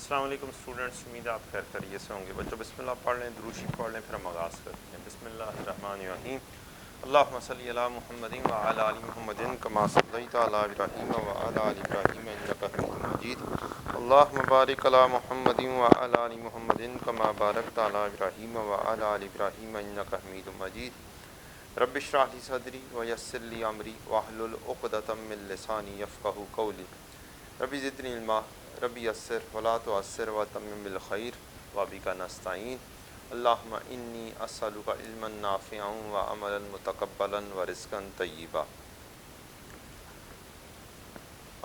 السلام علیکم اسٹوڈنٹس، امید ہے آپ خیریت سے ہوں گے۔ بچوں بسم اللہ پڑھ لیں، درود شریف پڑھ لیں، پھر ہم آغاز کرتے ہیں۔ بسم اللہ الرحمن الرحیم۔ اللہم صلی علی محمد وعلی آل محمد کما صلیت علی ابراہیم وعلی آل ابراہیم انک حمید مجید۔ اللہم بارک علی محمد وعلی آل محمد کما بارکت علی ابراہیم وعلی آل ابراہیم انک حمید مجید۔ رب اشرح لی صدری ویسر لی امری واحلل عقدۃ من لسانی یفقہوا قولی۔ ربی زدنی علما ربی یسر ولا تعسر وتمم بالخیر وبک نستعین۔ اللہم انی اسألک علما نافعا وعملا متقبلا ورزقا طیبا۔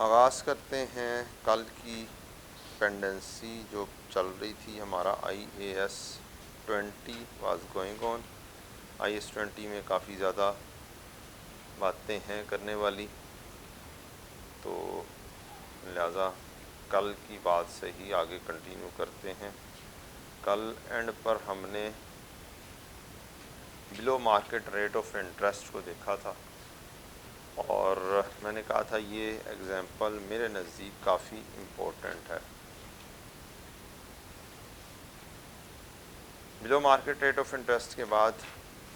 آغاز کرتے ہیں کل کی پینڈنسی جو چل رہی تھی ہمارا IAS 20 was going on. IAS 20 میں کافی زیادہ باتیں ہیں کرنے والی، تو لہٰذا کل کی بات سے ہی آگے کنٹینیو کرتے ہیں۔ کل اینڈ پر ہم نے بلو مارکیٹ ریٹ آف انٹرسٹ کو دیکھا تھا، اور میں نے کہا تھا یہ ایگزامپل میرے نزدیک کافی امپورٹنٹ ہے۔ بلو مارکیٹ ریٹ آف انٹرسٹ کے بعد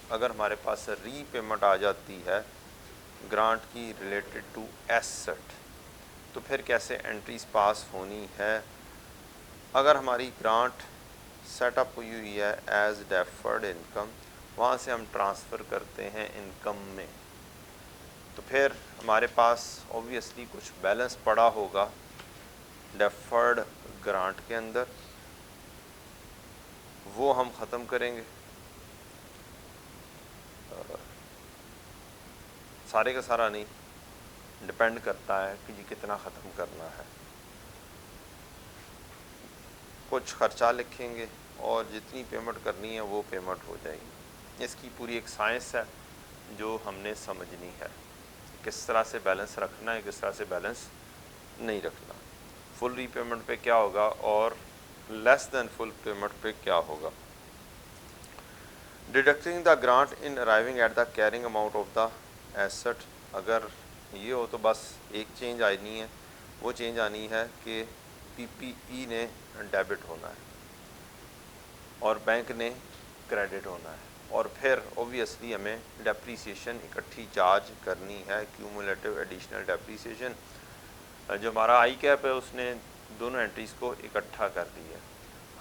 اگر ہمارے پاس ری پیمنٹ آ جاتی ہے گرانٹ کی ریلیٹڈ ٹو ایسٹ، تو پھر کیسے انٹریز پاس ہونی ہے۔ اگر ہماری گرانٹ سیٹ اپ ہوئی ہوئی ہے ایز ڈیفرڈ انکم، وہاں سے ہم ٹرانسفر کرتے ہیں انکم میں، تو پھر ہمارے پاس اوبویسلی کچھ بیلنس پڑا ہوگا ڈیفرڈ گرانٹ کے اندر، وہ ہم ختم کریں گے۔ سارے کا سارا نہیں، ڈپینڈ کرتا ہے کہ جی کتنا ختم کرنا ہے۔ کچھ خرچہ لکھیں گے اور جتنی پیمنٹ کرنی ہے وہ پیمنٹ ہو جائے گی۔ اس کی پوری ایک سائنس ہے جو ہم نے سمجھنی ہے، کس طرح سے بیلنس رکھنا ہے، کس طرح سے بیلنس نہیں رکھنا، فل ری پیمنٹ پہ کیا ہوگا اور لیس دین فل پیمنٹ پہ کیا ہوگا۔ Deducting the grant in arriving at the carrying amount of the asset, اگر یہ ہو تو بس ایک چینج آنی ہے، وہ چینج آنی ہے کہ PPE نے ڈیبٹ ہونا ہے اور بینک نے کریڈٹ ہونا ہے، اور پھر اوبویسلی ہمیں ڈیپریسیشن اکٹھی چارج کرنی ہے، کیومولیٹو ایڈیشنل ڈیپریسیشن۔ جو ہمارا آئی کیپ ہے اس نے دونوں انٹریز کو اکٹھا کر دیا ہے۔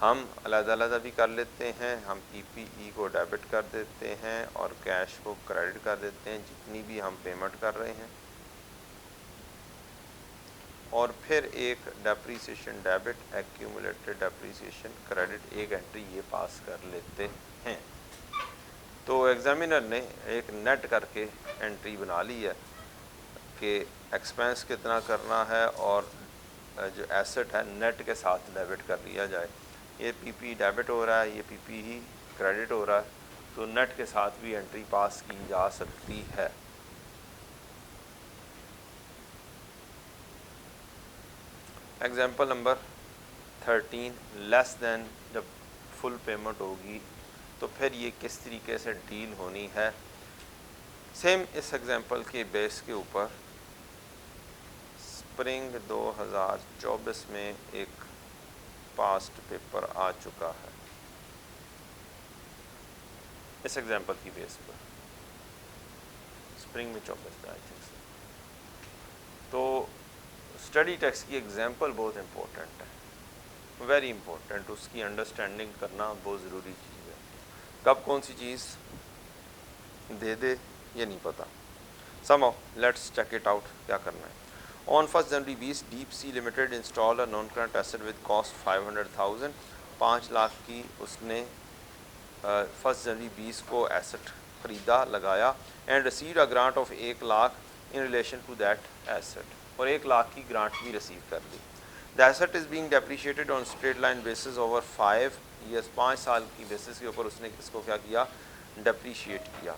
ہم علیحدہ علیحدہ بھی کر لیتے ہیں، ہم PPE کو ڈیبٹ کر دیتے ہیں اور کیش کو کریڈٹ کر دیتے ہیں جتنی بھی ہم پیمنٹ کر رہے ہیں، اور پھر ایک depreciation debit accumulated depreciation credit ایک انٹری یہ پاس کر لیتے ہیں۔ تو ایگزامینر نے ایک نیٹ کر کے انٹری بنا لی ہے کہ ایکسپینس کتنا کرنا ہے اور جو ایسٹ ہے نیٹ کے ساتھ ڈیبٹ کر لیا جائے۔ یہ PPE ڈیبٹ ہو رہا ہے، یہ PPE کریڈٹ ہو رہا ہے، تو نیٹ کے ساتھ بھی انٹری پاس کی جا سکتی ہے۔ ایگزامپل نمبر 13، لیس دین جب فل پیمنٹ ہوگی تو پھر یہ کس طریقے سے ڈیل ہونی ہے۔ سیم اس ایگزامپل کے بیس کے اوپر سپرنگ 2024 میں ایک پاسٹ پیپر آ چکا ہے اس ایگزامپل کی بیس پر، سپرنگ میں 24 آئی تھنک سے۔ تو اسٹڈی ٹیکسٹ کی ایگزامپل بہت امپورٹنٹ ہے، ویری امپورٹنٹ، اس کی انڈرسٹینڈنگ کرنا بہت ضروری چیز ہے۔ کب کون سی چیز دے دے یہ نہیں پتہ۔ سم آؤ لیٹس چیک اٹ آؤٹ، کیا کرنا ہے۔ On 1 January 20 Deep C Limited installed a non current asset with cost 500,000، 5 lakh کی اس نے 1 جنوری 20 کو ایسٹ خریدا لگایا، and received a grant of 1 lakh in relation to that asset, اور 1 لاکھ کی گرانٹ بھی ریسیو کر لی۔ The asset is being depreciated on straight line basis over 5 years, 5 سال کی بیسس کے اوپر اس نے اس کو کیا کیا، ڈیپریشیٹ کیا۔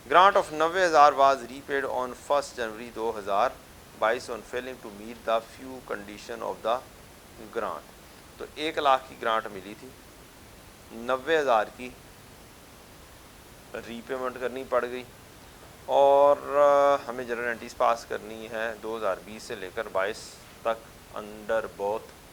Grant of 90,000 was repaid on 1 January 2022 on failing to meet the few condition of the grant. تو 1 لاکھ کی گرانٹ ملی تھی، 90,000 کی ری پیمنٹ کرنی پڑ گئی، اور ہمیں جنرل انٹریز پاس کرنی ہے 2020 سے لے کر 22 تک انڈر بوتھ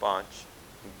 5,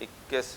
21,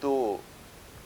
2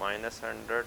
-100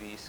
20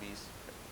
20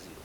0।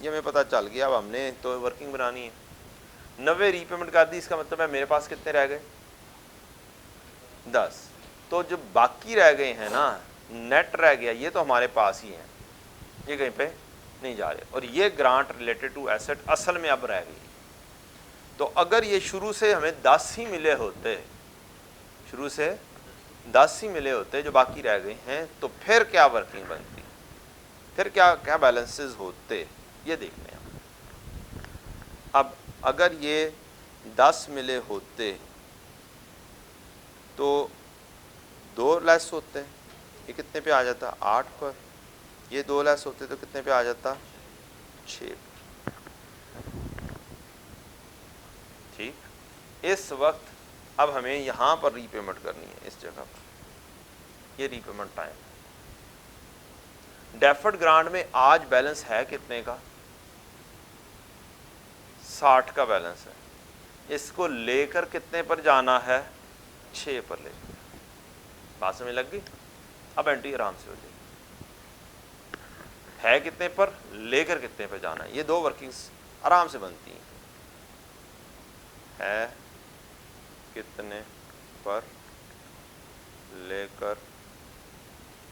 یہ ہمیں پتہ چل گیا. اب ہم نے تو ورکنگ بنانی ہے. 90 ری پیمنٹ کر دی, اس کا مطلب ہے میرے پاس کتنے رہ گئے؟ 10. تو جو باقی رہ گئے ہیں نا, نیٹ رہ گیا, یہ تو ہمارے پاس ہی ہیں, یہ کہیں پہ نہیں جا رہے. اور یہ گرانٹ ریلیٹڈ ٹو ایسٹ اصل میں اب رہ گئی. تو اگر یہ شروع سے ہمیں 10 ہی ملے ہوتے, شروع سے 10 ہی ملے ہوتے جو باقی رہ گئے ہیں, تو پھر کیا ورکنگ بنتی, پھر کیا کیا بیلنسز ہوتے, یہ دیکھتے ہیں. اب اگر یہ 10 ملے ہوتے تو 2 لیس ہوتے ہیں, یہ کتنے پہ آ جاتا؟ 8 پر. یہ 2 لیس ہوتے تو کتنے پہ آ جاتا؟ 6. ٹھیک. اس وقت اب ہمیں یہاں پر ری پیمنٹ کرنی ہے, اس جگہ پر. یہ ری پیمنٹ ٹائم. ڈیفرڈ گرانٹ میں آج بیلنس ہے کتنے کا؟ 60 کا بیلنس ہے. اس کو لے کر کتنے پر جانا ہے؟ 6 پر لے کر. بات سمجھ لگ گئی؟ اب انٹری آرام سے ہو جائے گی. ہے کتنے پر, لے کر کتنے پر جانا ہے, یہ 2 ورکنگز آرام سے بنتی ہیں. ہے کتنے پر, لے کر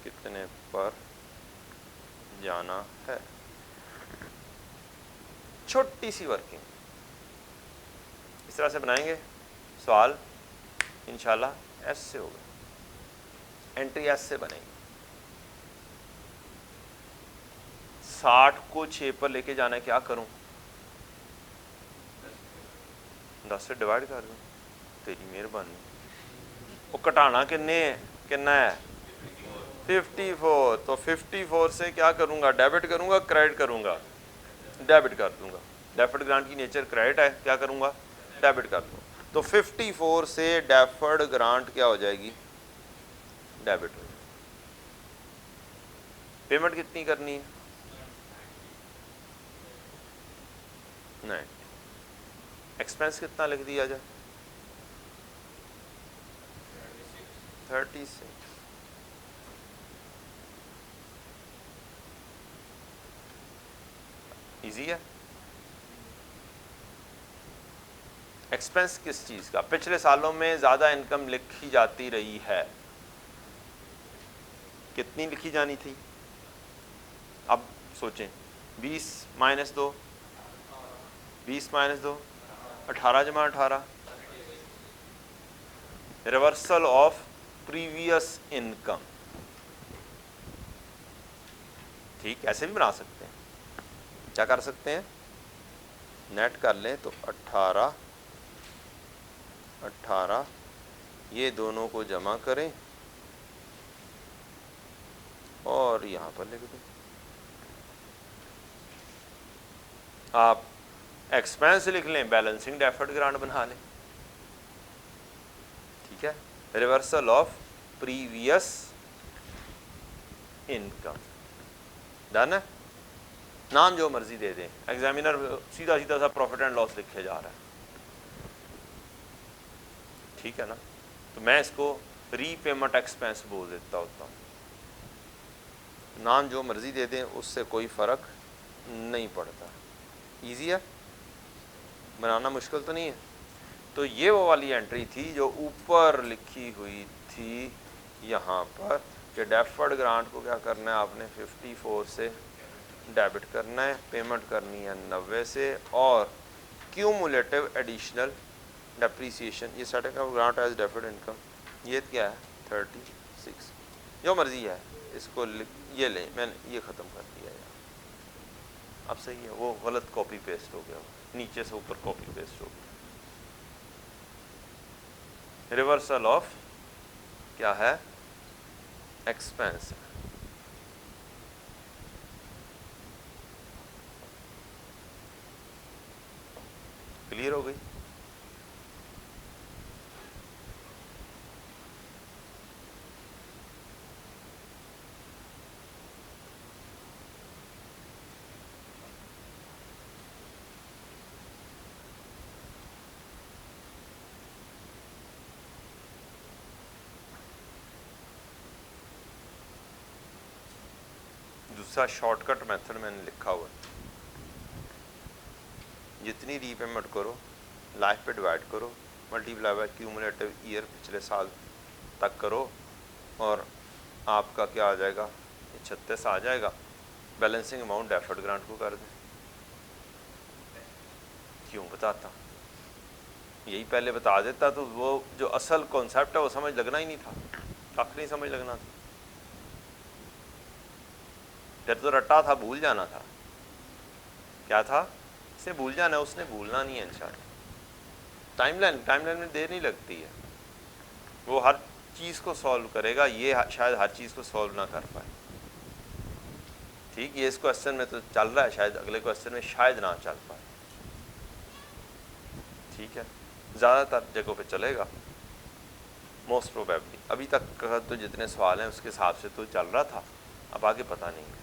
کتنے پر جانا ہے. چھوٹی سی ورکنگ اس طرح سے بنائیں گے, سوال انشاءاللہ ایس سے ہوگا, انٹری ایس سے بنے گی. 60 کو 6 پر لے کے جانا ہے, کیا کروں؟ 10 سے ڈیوائڈ کر دوں. تیری مہربانی. وہ کٹانا کتنا ہے؟ 54. تو 54 سے کیا کروں گا؟ ڈیبٹ کروں گا, کریڈٹ کروں گا؟ ڈیبٹ کر دوں گا. ڈیفرڈ گرانٹ کی نیچر کریڈٹ ہے, کیا کروں گا؟ ڈیبٹ کر دوں. تو 54 سے ڈیفرڈ گرانٹ کیا ہو جائے گی؟ ڈیبٹ ہو جائے گی. پیمنٹ کتنی کرنی ہے؟ 9. ایکسپینس کتنا لکھ دیا جائے؟ 36. ایزی ہے. ایکسپینس کس چیز کا؟ پچھلے سالوں میں زیادہ انکم لکھی جاتی رہی ہے. کتنی لکھی جانی تھی؟ اب سوچیں. 20 مائنس 2, 20 مائنس 2, 18 جمع 18. Reversal of previous income. ٹھیک, ایسے بھی بنا سکتے ہیں. کیا کر سکتے ہیں؟ نیٹ کر لیں تو 18 یہ دونوں کو جمع کریں اور یہاں پر لکھ دیں. آپ ایکسپینس لکھ لیں, بیلنسنگ ڈیفرڈ گرانٹ بنا لیں. ٹھیک ہے, reversal of previous income. Done ہے. نام جو مرضی دے دیں, ایگزامینر سیدھا سیدھا سا پروفٹ اینڈ لاس لکھے جا رہا ہے. ٹھیک ہے نا. تو میں اس کو ری پیمنٹ ایکسپینس بول دیتا ہوتا ہوں. نام جو مرضی دے دیں, اس سے کوئی فرق نہیں پڑتا. ایزی ہے, بنانا مشکل تو نہیں ہے. تو یہ وہ والی انٹری تھی جو اوپر لکھی ہوئی تھی یہاں پر, کہ ڈیفرڈ گرانٹ کو کیا کرنا ہے آپ نے؟ 54 سے ڈیبٹ کرنا ہے, پیمنٹ کرنی ہے 90 سے, اور کیومولیٹو ایڈیشنل ڈیپریسیشن. یہ setting off grant as deferred income, یہ کیا ہے؟ 36. جو مرضی ہے اس کو یہ لیں, میں نے یہ ختم کر دیا یار. اب صحیح ہے, وہ غلط کاپی پیسٹ ہو گیا, نیچے سے اوپر کاپی پیسٹ ہو گیا. ریورسل آف کیا ہے؟ ایکسپینس. کلیئر ہو گئی؟ دوسرا شارٹ کٹ میتھڈ میں نے لکھا ہوا ہے. جتنی ری پیمنٹ کرو لائف پہ ڈیوائڈ کرو، ملٹیپلائی بائی کیومولیٹو ایئر پچھلے سال تک کرو، اور آپ کا کیا آ جائے گا، 36 آ جائے گا۔ بیلنسنگ اماؤنٹ ڈیفرڈ گرانٹ کو کر دیں۔ کیوں بتاتا، یہی پہلے بتا دیتا تو وہ جو اصل کانسیپٹ ہے وہ سمجھ لگنا ہی نہیں تھا، کخ نہیں سمجھ لگنا تھا، پھر تو رٹا تھا، بھول جانا تھا۔ کیا تھا؟ اسے بھول جانا، اس نے بھولنا نہیں ہے انشاءاللہ۔ ٹائم لائن میں دیر نہیں لگتی ہے، وہ ہر چیز کو سولو کرے گا، یہ شاید ہر چیز کو سولو نہ کر پائے۔ ٹھیک، یہ اس کوسچن میں تو چل رہا ہے، شاید اگلے کوسچن میں شاید نہ چل پائے۔ ٹھیک ہے، زیادہ تر جگہوں پہ چلے گا موسٹ پروبیبلی۔ ابھی تک کا تو جتنے سوال ہیں اس کے حساب سے تو چل رہا تھا، اب آگے پتہ نہیں ہے۔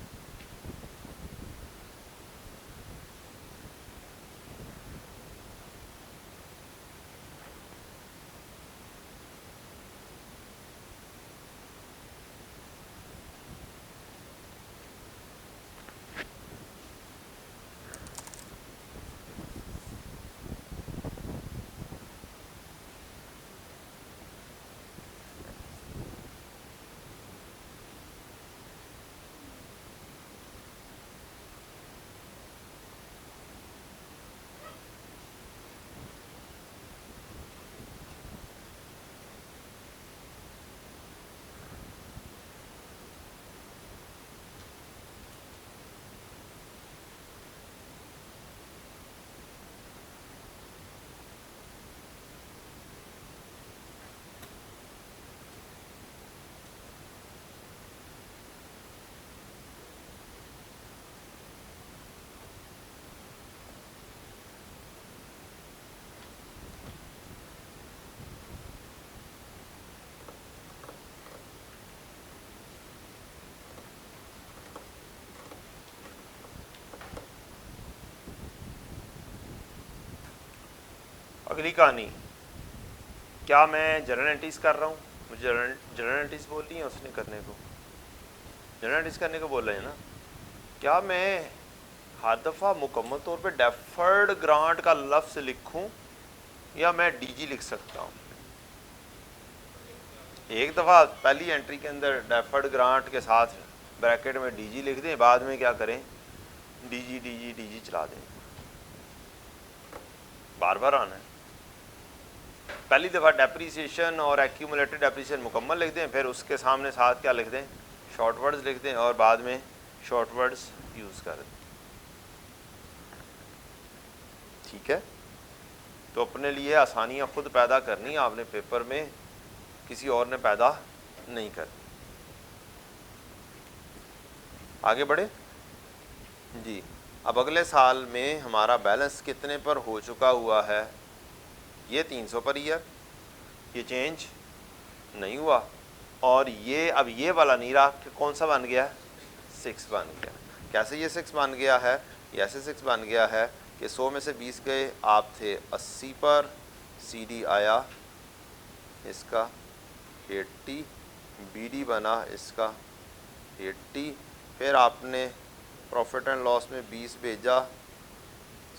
اگلی کہانی، کیا میں جنرل انٹریز کر رہا ہوں؟ مجھے جنرل انٹریز بول رہی ہیں اس نے کرنے کو، جنرل انٹریز کرنے کو بول رہے ہیں نا۔ کیا میں ہر دفعہ مکمل طور پہ ڈیفرڈ گرانٹ کا لفظ لکھوں یا میں ڈی جی لکھ سکتا ہوں؟ ایک دفعہ پہلی انٹری کے اندر ڈیفرڈ گرانٹ کے ساتھ بریکٹ میں ڈی جی لکھ دیں، بعد میں کیا کریں، ڈی جی چلا دیں، بار بار آنا ہے۔ پہلی دفعہ ڈیپریسیشن اور ایکیومولیٹڈ ڈیپریسیشن مکمل لکھ دیں، پھر اس کے سامنے ساتھ کیا لکھ دیں، شارٹ ورڈز لکھ دیں، اور بعد میں شارٹ ورڈز یوز کر دیں۔ ٹھیک ہے، تو اپنے لیے آسانیاں خود پیدا کرنی، آپ نے پیپر میں کسی اور نے پیدا نہیں کرنی۔ آگے بڑھے جی۔ اب اگلے سال میں ہمارا بیلنس کتنے پر ہو چکا ہوا ہے؟ یہ 300 پر ایئر، یہ چینج نہیں ہوا، اور یہ اب یہ والا نہیں رہا کہ کون سا بن گیا، 6 بن گیا۔ کیسے یہ 6 بن گیا ہے؟ یہ ایسے 6 بن گیا ہے کہ 100 میں سے 20 گئے، آپ تھے 80 پر، سی ڈی آیا اس کا 80، بی ڈی بنا اس کا 80، پھر آپ نے پروفٹ اینڈ لاس میں 20 بھیجا،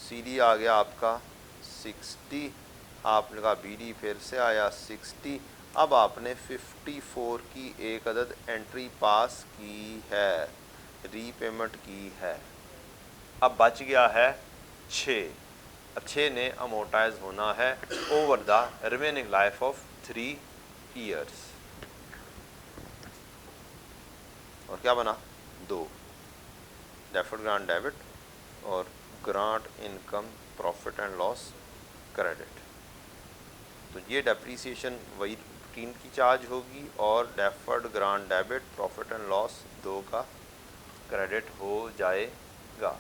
سی ڈی آ گیا آپ کا 60، آپ نے کہا بی ڈی پھر سے آیا 60، اب آپ نے 54 کی ایک عدد انٹری پاس کی ہے، ری پیمنٹ کی ہے۔ اب بچ گیا ہے 6، اب 6 نے امورٹائز ہونا ہے over the remaining life of 3 years, اور کیا بنا، 2 ڈیفرڈ گرانٹ ڈیبٹ اور grant income profit and loss credit. تو یہ ڈیپریسیشن وہی روٹین کی چارج ہوگی، اور deferred grant debit profit and loss 2 کا کریڈٹ ہو جائے گا۔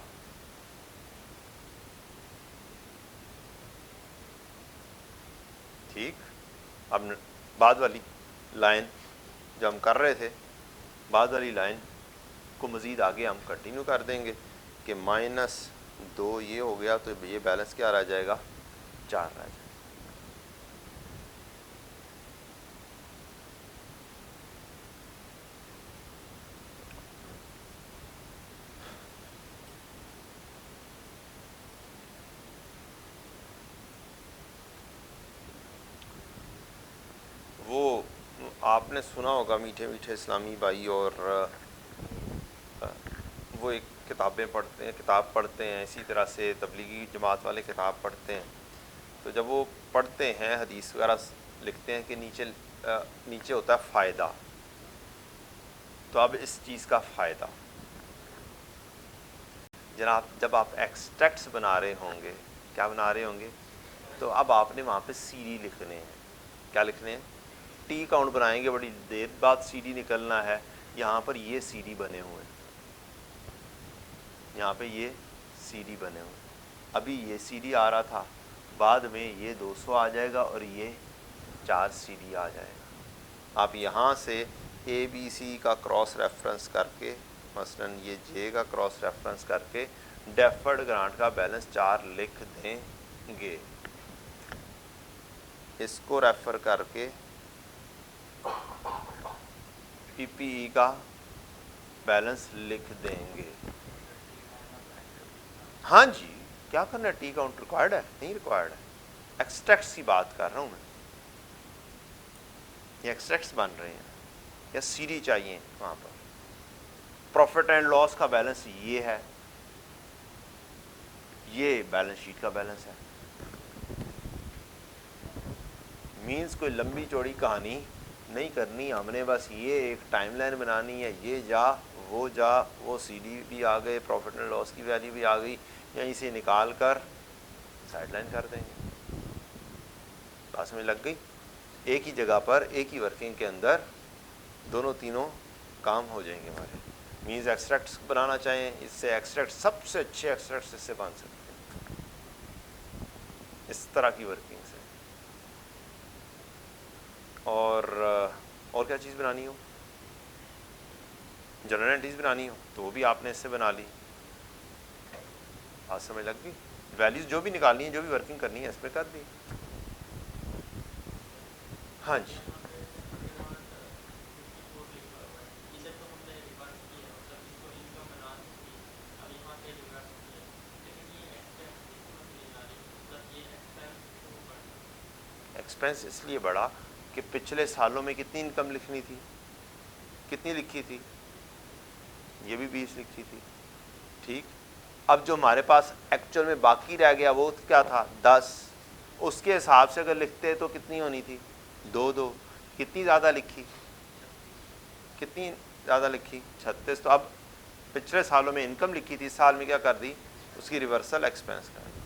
ٹھیک، اب بعد والی لائن جو ہم کر رہے تھے، بعد والی لائن کو مزید آگے ہم کنٹینیو کر دیں گے کہ -2 یہ ہو گیا، تو یہ بیلنس کیا رہ جائے گا، 4 رہ جائے گا۔ آپ نے سنا ہوگا میٹھے میٹھے اسلامی بھائی، اور وہ ایک کتابیں پڑھتے ہیں، کتاب پڑھتے ہیں، اسی طرح سے تبلیغی جماعت والے کتاب پڑھتے ہیں. تو جب وہ پڑھتے ہیں حدیث وغیرہ لکھتے ہیں کہ نیچے ہوتا ہے فائدہ. تو اب اس چیز کا فائدہ جناب، جب آپ ایکسٹریکٹس بنا رہے ہوں گے، کیا بنا رہے ہوں گے، تو اب آپ نے وہاں پہ سی ڈی لکھنے ہیں. کیا لکھنے ہیں؟ ٹی کاؤنٹ بنائیں گے، بڑی دیر بعد سی ڈی نکلنا ہے. یہاں پر یہ سی ڈی بنے ہوئے ہیں، یہاں پہ یہ سی ڈی بنے ہوئے. ابھی یہ سی ڈی آ رہا تھا، بعد میں یہ 200 آ جائے گا اور یہ 4 سی ڈی آ جائے گا. آپ یہاں سے اے بی سی کا کراس ریفرنس کر کے، مثلا یہ جے کا کراس ریفرنس کر کے ڈیفرڈ گرانٹ کا بیلنس 4 لکھ دیں گے. اس کو ریفر کر کے پی پی ای کا بیلنس لکھ دیں گے. ہاں جی، کیا کرنا ہے؟ ٹی کاؤنٹ ریکوائرڈ ہے؟ نہیں ریکوائرڈ ہے. ایکسٹریکٹس کی بات کر رہا ہوں میں، یہ ایکسٹریکٹس بن رہے ہیں یا سی ڈی چاہیے. وہاں پر پروفٹ اینڈ لاس کا بیلنس یہ ہے، یہ بیلنس شیٹ کا بیلنس ہے. مینس کوئی لمبی چوڑی کہانی نہیں کرنی ہم نے، بس یہ ایک ٹائم لائن بنانی ہے. یہ جا وہ سی ڈی بھی آ گئے، پروفٹ اینڈ لاس کی ویلیو بھی آ گئی، یہیں سے نکال کر سائڈ لائن کر دیں گے. پاس میں لگ گئی. ایک ہی جگہ پر ایک ہی ورکنگ کے اندر دونوں تینوں کام ہو جائیں گے ہمارے. مینز ایکسٹریکٹس بنانا چاہیں، اس سے ایکسٹریکٹ سب سے اچھے ایکسٹریکٹس اس سے بن سکتے ہیں، اس طرح کی ورکنگ سے. اور کیا چیز بنانی ہو، جنرل انٹریز بنانی ہو تو وہ بھی آپ نے اس سے بنا لی. بات سمجھ لگ گئی. ویلیوز جو بھی نکالنی ہے، جو بھی ورکنگ کرنی ہے، اس پہ کر دی. ہاں جی، ایکسپینس اس لیے بڑھا کہ پچھلے سالوں میں کتنی انکم لکھنی تھی، کتنی لکھی تھی؟ یہ بھی 20 لکھی تھی. ٹھیک. اب جو ہمارے پاس ایکچوئل میں باقی رہ گیا وہ کیا تھا؟ 10. اس کے حساب سے اگر لکھتے تو کتنی ہونی تھی؟ 2. کتنی زیادہ لکھی؟ کتنی زیادہ لکھی؟ 36. تو اب پچھلے سالوں میں انکم لکھی تھی، سال میں کیا کر دی؟ اس کی ریورسل ایکسپینس کر دی.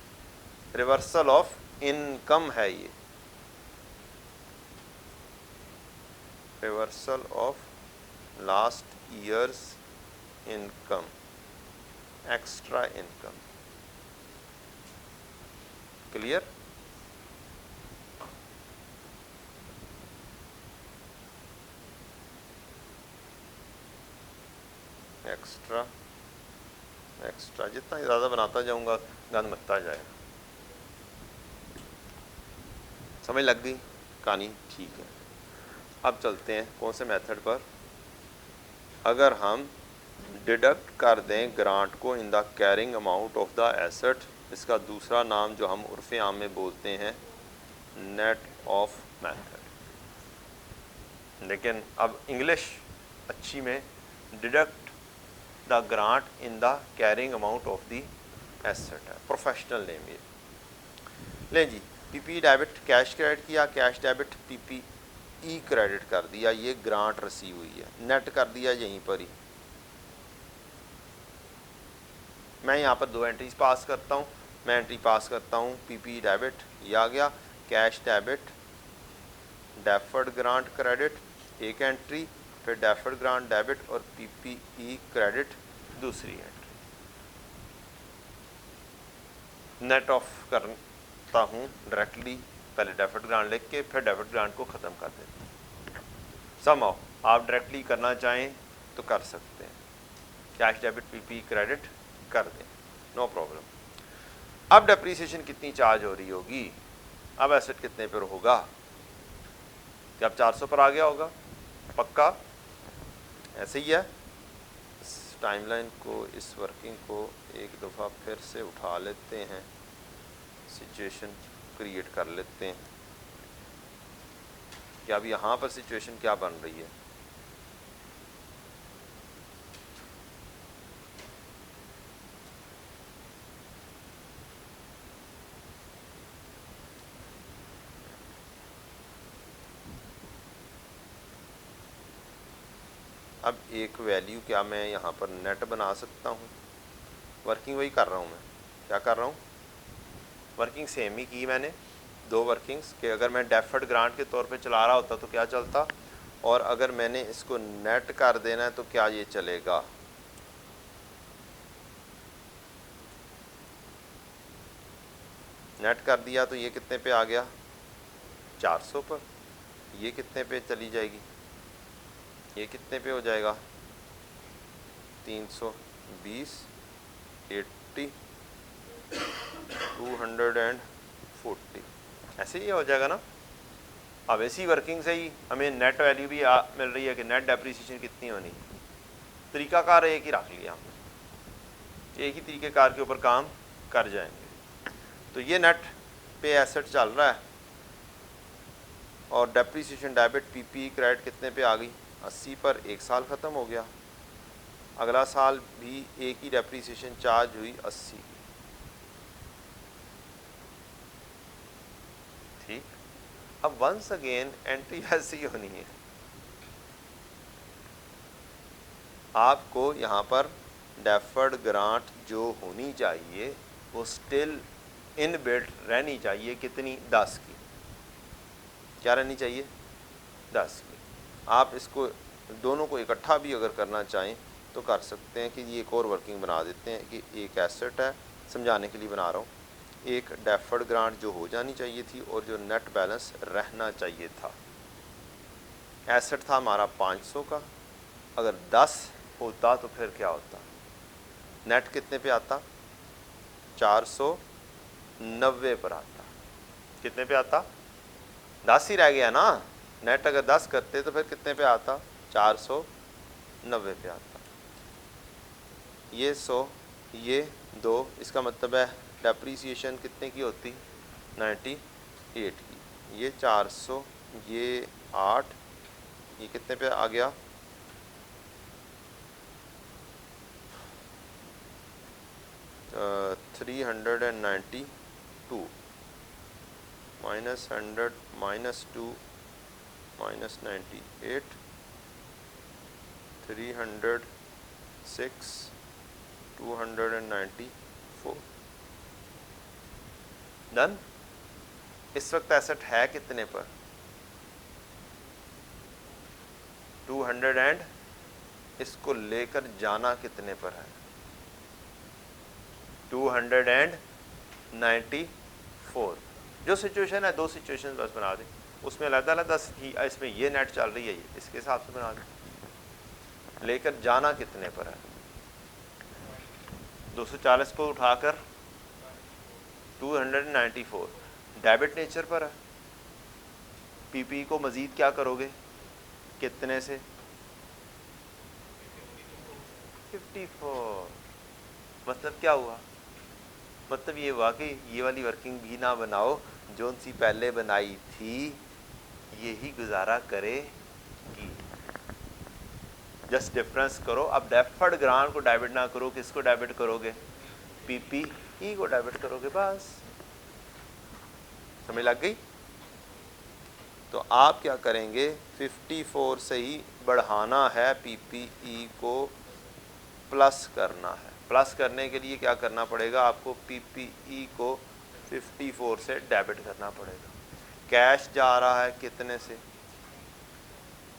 ریورسل آف انکم ہے یہ، reversal of last years income, extra income. Clear? Extra جتنا زیادہ بناتا جاؤں گا گند مچتا جائے گا. سمجھ لگ گئی کہانی؟ ٹھیک ہے. اب چلتے ہیں کون سے میتھڈ پر. اگر ہم ڈیڈکٹ کر دیں گرانٹ کو in the carrying amount of the asset, اس کا دوسرا نام جو ہم عرف عام میں بولتے ہیں نیٹ آف میتھڈ. لیکن اب انگلش اچھی میں deduct the grant in the carrying amount of the asset ہے، پروفیشنل نیم یہ. لیں جی، P P debit cash credit کیا، cash debit P P E credit کر دیا، یہ گرانٹ ریسیو ہوئی ہے، نیٹ کر دیا یہیں پر ہی. میں یہاں پر 2 انٹریز پاس کرتا ہوں. میں انٹری پاس کرتا ہوں پی پی ڈیبٹ، یہ آ گیا. Cash debit deferred grant credit ایک انٹری، پھر ڈیفرڈ گرانٹ ڈیبٹ اور پی پی ای کریڈٹ دوسری انٹری. نیٹ آف کرتا ہوں ڈائریکٹلی، پہلے ڈیفرڈ گرانٹ لکھ کے پھر ڈیفرڈ گرانٹ کو ختم کر دیتا ہوں. سم آپ ڈائریکٹلی کرنا چاہیں تو کر سکتے ہیں، کیش ڈیبٹ پی پی کریڈٹ کر دیں، نو پرابلم. اب ڈپریسیشن کتنی چارج ہو رہی ہوگی؟ اب ایسٹ کتنے پر ہوگا؟ کیا اب 400 پر آ گیا ہوگا؟ پکا ایسے ہی ہے. اس ٹائم لائن کو، اس ورکنگ کو ایک دفعہ پھر سے اٹھا لیتے ہیں، سچویشن کریٹ کر لیتے ہیں. کہ اب یہاں پر سچویشن کیا بن رہی ہے. اب ایک ویلیو کیا میں یہاں پر نیٹ بنا سکتا ہوں؟ ورکنگ وہی کر رہا ہوں. میں کیا کر رہا ہوں؟ ورکنگ سیم ہی کی میں نے, 2 ورکنگس کہ اگر میں ڈیفرڈ گرانٹ کے طور پہ چلا رہا ہوتا تو کیا چلتا, اور اگر میں نے اس کو نیٹ کر دینا ہے تو کیا یہ چلے گا. نیٹ کر دیا تو یہ کتنے پہ آ گیا؟ 400 پر. یہ کتنے پہ چلی جائے گی؟ یہ کتنے پہ ہو جائے گا؟ 320, 80, 240. ایسے ہی ہو جائے گا نا. اب ایسی ورکنگ سے ہی ہمیں نیٹ ویلیو بھی مل رہی ہے کہ نیٹ ڈیپریسیشن کتنی ہونی. طریقہ کار ایک ہی رکھ لیا ہم نے, ایک ہی طریقہ کار کے اوپر کام کر جائیں گے. تو یہ نیٹ پہ ایسٹ چل رہا ہے اور ڈیپریسیشن ڈیبٹ پی پی کریڈٹ کتنے پہ آ گئی؟ 80 پر. 1 سال ختم ہو گیا. اگلا سال بھی ایک ہی ڈیپریسیشن چارج ہوئی 80. ٹھیک. اب ونس اگین انٹری ایسی ہونی ہے, آپ کو یہاں پر ڈیفرڈ گرانٹ جو ہونی چاہیے وہ اسٹل ان بلٹ رہنی چاہیے. کتنی؟ 10 کی. کیا رہنی چاہیے؟ 10 کی. آپ اس کو دونوں کو اکٹھا بھی اگر کرنا چاہیں تو کر سکتے ہیں کہ یہ ایک اور ورکنگ بنا دیتے ہیں کہ ایک ایسٹ ہے, سمجھانے کے لیے بنا رہا ہوں, ایک ڈیفرڈ گرانٹ جو ہو جانی چاہیے تھی اور جو نیٹ بیلنس رہنا چاہیے تھا. ایسٹ تھا ہمارا 500 کا, اگر 10 ہوتا تو پھر کیا ہوتا؟ نیٹ کتنے پہ آتا؟ 490 پر آتا. کتنے پہ آتا؟ 10 ہی رہ گیا نا. نیٹ اگر 10 کرتے تو پھر کتنے پہ آتا؟ 490 پہ آتا. یہ 100, یہ 2, اس کا مطلب ہے ڈیپریسیشن کتنے کی ہوتی؟ 98 کی. یہ 400, یہ 8, یہ کتنے پہ آ گیا؟ 392 minus 100 minus 2 minus 98, 306, 294. ڈن. اس وقت ایسٹ ہے کتنے پر؟ 200 اینڈ اس کو لے کر جانا کتنے پر ہے؟ 294. جو سچویشن ہے 2 سچویشن بس بنا دیں, اس میں علیحدہ علیحدہ تھی, اس میں یہ نیٹ چل رہی ہے, یہ اس کے حساب سے بنا دیں. لے کر جانا کتنے پر ہے؟ 240 کو اٹھا کر 294. ڈیبٹ نیچر پر ہے. پی پی کو مزید کیا کرو گے؟ کتنے سے؟ 54. مطلب کیا ہوا؟ مطلب یہ ہوا کہ یہ والی ورکنگ بھی نہ بناؤ, جو سی پہلے بنائی تھی یہی گزارا کرے گی. جسٹ ڈفرینس کرو. اب ڈیفرڈ گرانٹ کو ڈیبٹ نہ کرو, کس کو ڈیبٹ کرو گے؟ پی پی ای کو ڈیبٹ کرو گے. بس سمجھ لگ گئی؟ تو آپ کیا کریں گے؟ 54 سے ہی بڑھانا ہے, پی پی ای کو پلس کرنا ہے. پلس کرنے کے لیے کیا کرنا پڑے گا آپ کو؟ پی پی ای کو 54 سے ڈیبٹ کرنا پڑے گا. کیش جا رہا ہے کتنے سے؟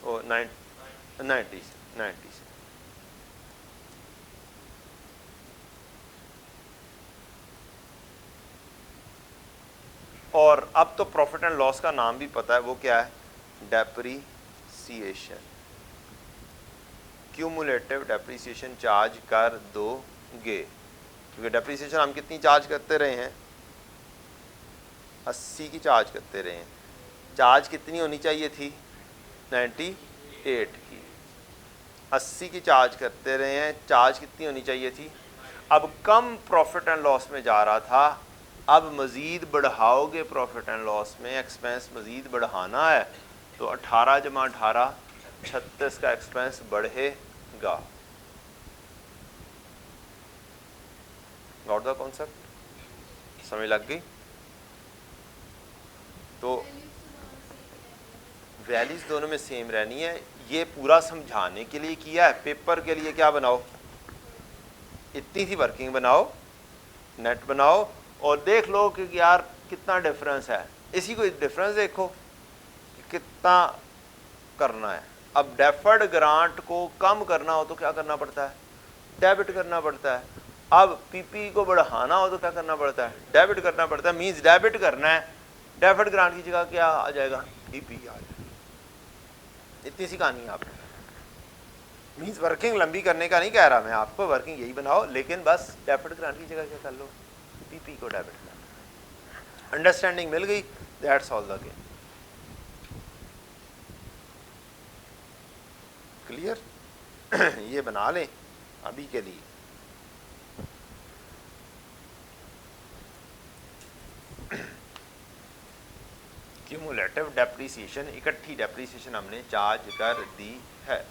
90 سے. اور اب تو پروفٹ اینڈ لاس کا نام بھی پتہ ہے, وہ کیا ہے؟ ڈیپریسیشن. کیومولیٹو ڈیپریسیشن چارج کر دو گے, کیونکہ ڈیپریسیشن ہم کتنی چارج کرتے رہے ہیں؟ 80 کی چارج کرتے رہے ہیں. چارج کتنی ہونی چاہیے تھی؟ 98 کی. 80 کی چارج کرتے رہے ہیں, چارج کتنی ہونی چاہیے تھی؟ اب کم پروفٹ اینڈ لاس میں جا رہا تھا, اب مزید بڑھاؤ گے پروفٹ اینڈ لاس میں, ایکسپینس مزید بڑھانا ہے تو 18 جمع 18 36 کا ایکسپینس بڑھے گا. Got the concept? سمجھ لگ گئی؟ تو ویلیوز دونوں میں سیم رہنی ہے. یہ پورا سمجھانے کے لیے کیا ہے. پیپر کے لیے کیا بناؤ، اتنی سی ورکنگ بناؤ، نیٹ بناؤ اور دیکھ لو کہ یار کتنا ڈفرینس ہے. اسی کو ڈفرینس دیکھو کتنا کرنا ہے. اب ڈیفرڈ گرانٹ کو کم کرنا ہو تو کیا کرنا پڑتا ہے؟ ڈیبٹ کرنا پڑتا ہے. اب پی پی کو بڑھانا ہو تو کیا کرنا پڑتا ہے؟ ڈیبٹ کرنا پڑتا ہے. مینز ڈیبٹ کرنا ہے، ڈیفرڈ گرانٹ کی جگہ کیا آ جائے گا؟ پی پی آ جائے گا. اتنی سی کہانی ہے آپ نے. مینز ورکنگ لمبی کرنے کا نہیں کہہ رہا میں آپ کو، ورکنگ یہی بناؤ لیکن بس ڈیفرڈ گرانٹ کی جگہ کیا کر لو؟ پی پی کو ڈیبٹ کر لو. انڈرسٹینڈنگ مل گئی؟ That's all the game. Clear? یہ بنا لیں ابھی کے لیے. کیومولیٹو ڈیپریسیشن، اکٹھی ڈیپریسیشن ہم نے چارج کر دی ہے.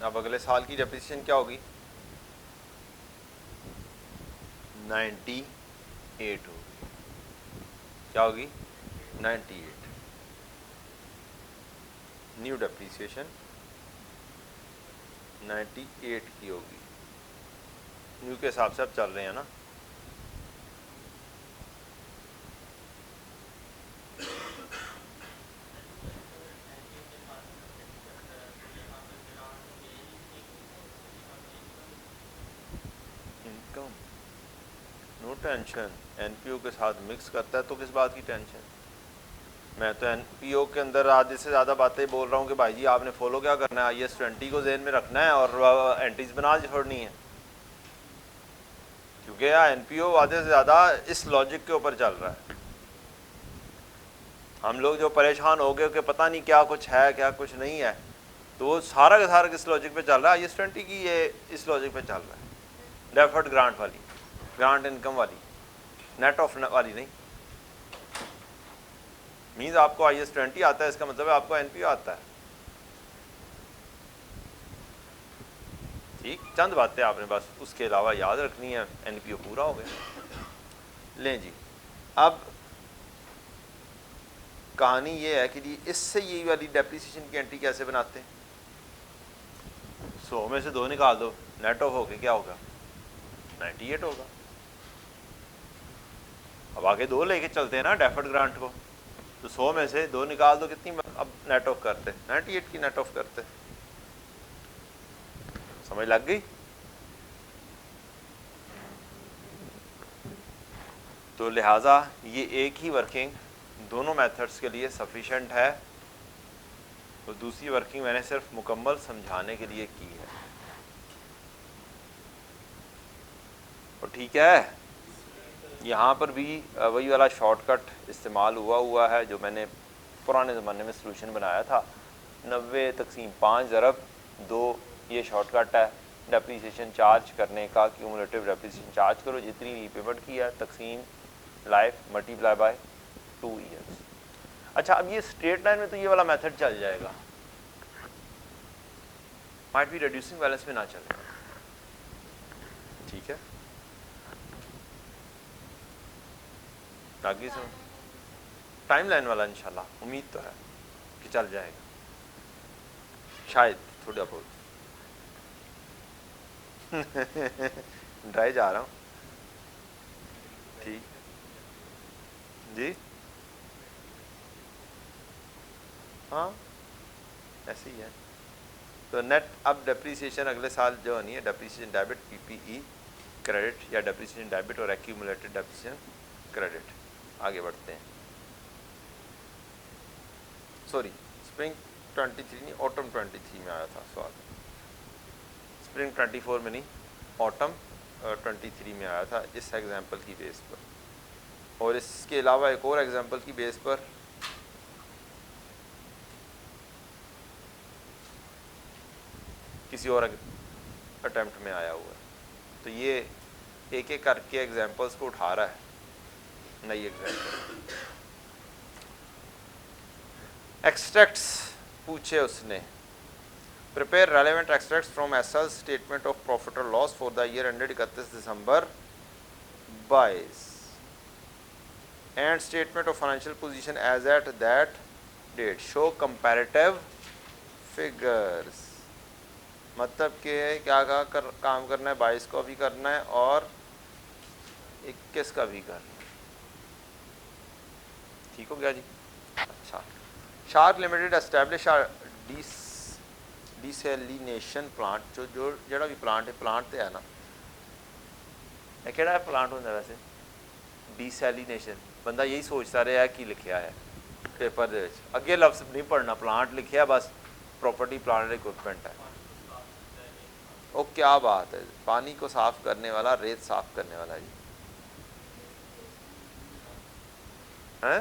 اب اگلے سال کی ڈیپریسیشن کیا ہوگی؟ 98 ہوگی. کیا ہوگی؟ 98. نیو ڈیپریسیشن 98 کی ہوگی. نیو کے حساب سے اب چل رہے ہیں نا. No tension. این پی او کے ساتھ مکس کرتا ہے تو کس بات کی ٹینشن؟ میں تو این پی او کے اندر آدھے سے زیادہ باتیں بول رہا ہوں کہ بھائی جی آپ نے فالو کیا کرنا ہے؟ IS-20 کو ذہن میں رکھنا ہے اور اینٹیز بنا چھوڑنی ہے. کیونکہ این پی او آدھے سے زیادہ اس لاجک کے اوپر چل رہا ہے. ہم لوگ جو پریشان ہو گئے کہ پتہ نہیں کیا کچھ ہے کیا کچھ نہیں ہے، تو وہ سارا کا سارا کس لاجک پہ چل رہا ہے؟ IS-20 کی یہ اس لاجک پہ چل رہا ہے. ڈیفرڈ گرانٹ والی، گرانٹ انکم والی، نیٹ آف والی نہیں. مینز آپ کو IS-20 آتا ہے، اس کا مطلب ہے آپ کو این پی او آتا ہے. ٹھیک، چند باتیں آپ نے بس اس کے علاوہ یاد رکھنی ہے. این پی او پورا ہو گیا. لیں جی، اب کہانی یہ ہے کہ جی اس سے یہ والی ڈیپریسیشن کی انٹری کیسے بناتے ہیں؟ 100 میں سے 2 نکال دو، نیٹ آف ہو کے کیا ہوگا؟ 98 ہوگا. اب آگے 2 لے کے چلتے ہیں نا ڈیفرڈ گرانٹ کو. تو 100 میں سے 2 نکال دو، کتنی اب نیٹ آف کرتے 98 کی نیٹ آف کرتے. سمجھ لگ گئی؟ تو لہٰذا یہ ایک ہی ورکنگ دونوں میتھڈس کے لیے سفیشینٹ ہے، اور دوسری ورکنگ میں نے صرف مکمل سمجھانے کے لیے کی ہے. اور ٹھیک ہے، یہاں پر بھی وہی والا شارٹ کٹ استعمال ہوا ہے جو میں نے پرانے زمانے میں سلوشن بنایا تھا. 90/5 یہ شارٹ کٹ ہے ڈیپریسیشن چارج کرنے کا. کیومولیٹو ڈیپریسیشن چارج کرو جتنی ری پیمنٹ کی ہے، تقسیم لائف ملٹیپلائی بائی 2 ایئرس. اچھا، اب یہ اسٹریٹ لائن میں تو یہ والا میتھڈ چل جائے گا، مائٹ بی ریڈیوسنگ بیلنس میں نہ چلے. ٹھیک ہے، آگے سن ٹائم لائن والا انشاءاللہ امید تو ہے کہ چل جائے گا، شاید تھوڑا بہت. ڈرائی جا رہا ہوں. ٹھیک جی، ہاں ایسے ہی ہے. تو نیٹ اب ڈیپریسیشن اگلے سال جو ہونی ہے، ڈیپریسیشن ڈیبٹ PPE کریڈٹ یا ڈیپریسیشن ڈیبٹ اور ایکیومولیٹڈ ڈیپریسیشن کریڈٹ. آگے بڑھتے ہیں. سوری، اسپرنگ 23 نہیں، آٹم 23 میں آیا تھا سوال. اسپرنگ 24 میں نہیں، آٹم 23 میں آیا تھا اس ایگزامپل کی بیس پر. اور اس کے علاوہ ایک اور ایگزامپل کی بیس پر کسی اور اٹیمپٹ میں آیا ہوا ہے. تو یہ ایک ایک کر کے ایگزامپلس کو اٹھا رہا ہے، نئی ایگزامپل. ایکسٹریکٹس پوچھے اس نے. پریپیئر ریلیونٹ ایکسٹریکٹس فرام ایسل اسٹیٹمنٹ آف پروفٹ اور loss for the year ended 31 December 22 and statement of financial position as at that date. Show comparative figures. مطلب کہ کیا کام کرنا ہے، 22 کو بھی کرنا ہے اور 21 کا بھی کرنا ہے. ٹھیک ہو گیا جی؟ اچھا. Shark limited establish desalination plant. جڑا بھی پلانٹ ہے، پلانٹ تو ہے نا، یہ کہڑا پلانٹ ہوتا ہے ویسے؟ ڈیسیلینیشن. بندہ یہی سوچتا رہا ہے کہ لکھیا ہے پیپر دے وچ، اگے لفظ نہیں پڑھنا، پلانٹ لکھیا بس، پراپرٹی پلانٹ اکوپمنٹ ہے. او کیا بات ہے، پانی کو صاف کرنے والا، ریت صاف کرنے والا جی. ہیں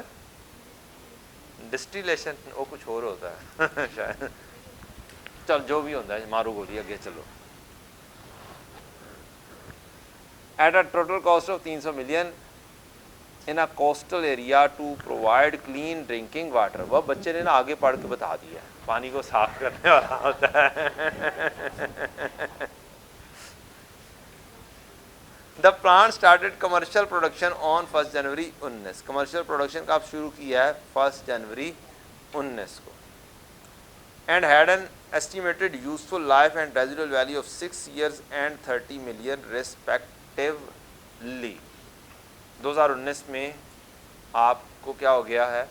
ڈسٹیلیشن وہ کچھ اور ہوتا ہے شاید. چل جو بھی ہوتا ہے، مارو گولی اگے چلو. At a total cost of 300 million in a coastal area to provide clean drinking water. وہ بچے نے نا آگے پڑھ کے بتا دیا، پانی کو صاف کرنے والا ہوتا ہے. The planet started commercial production on 1 January 19. Commercial production کا اب شروع کیا ہے 1 جنوری 19 کو. And had an estimated useful life and residual value of 6 years and 30 million respectively. 2019 میں آپ کو کیا ہو گیا ہے،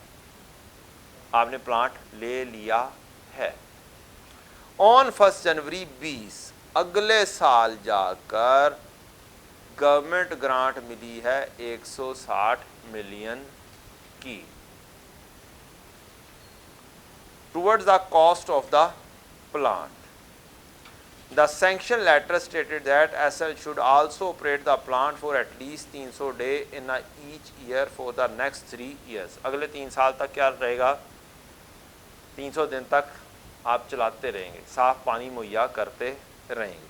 آپ نے پلانٹ لے لیا ہے. آن 1 جنوری 20 اگلے سال جا کر گورنمنٹ گرانٹ ملی ہے 160 ملین کی towards the cost of the plant. The sanction letter stated that SL should also operate the plant for at least 300 days in each year for the next 3 years. اگلے 3 سال تک کیا رہے گا؟ 300 دن تک آپ چلاتے رہیں گے، صاف پانی مہیا کرتے رہیں گے.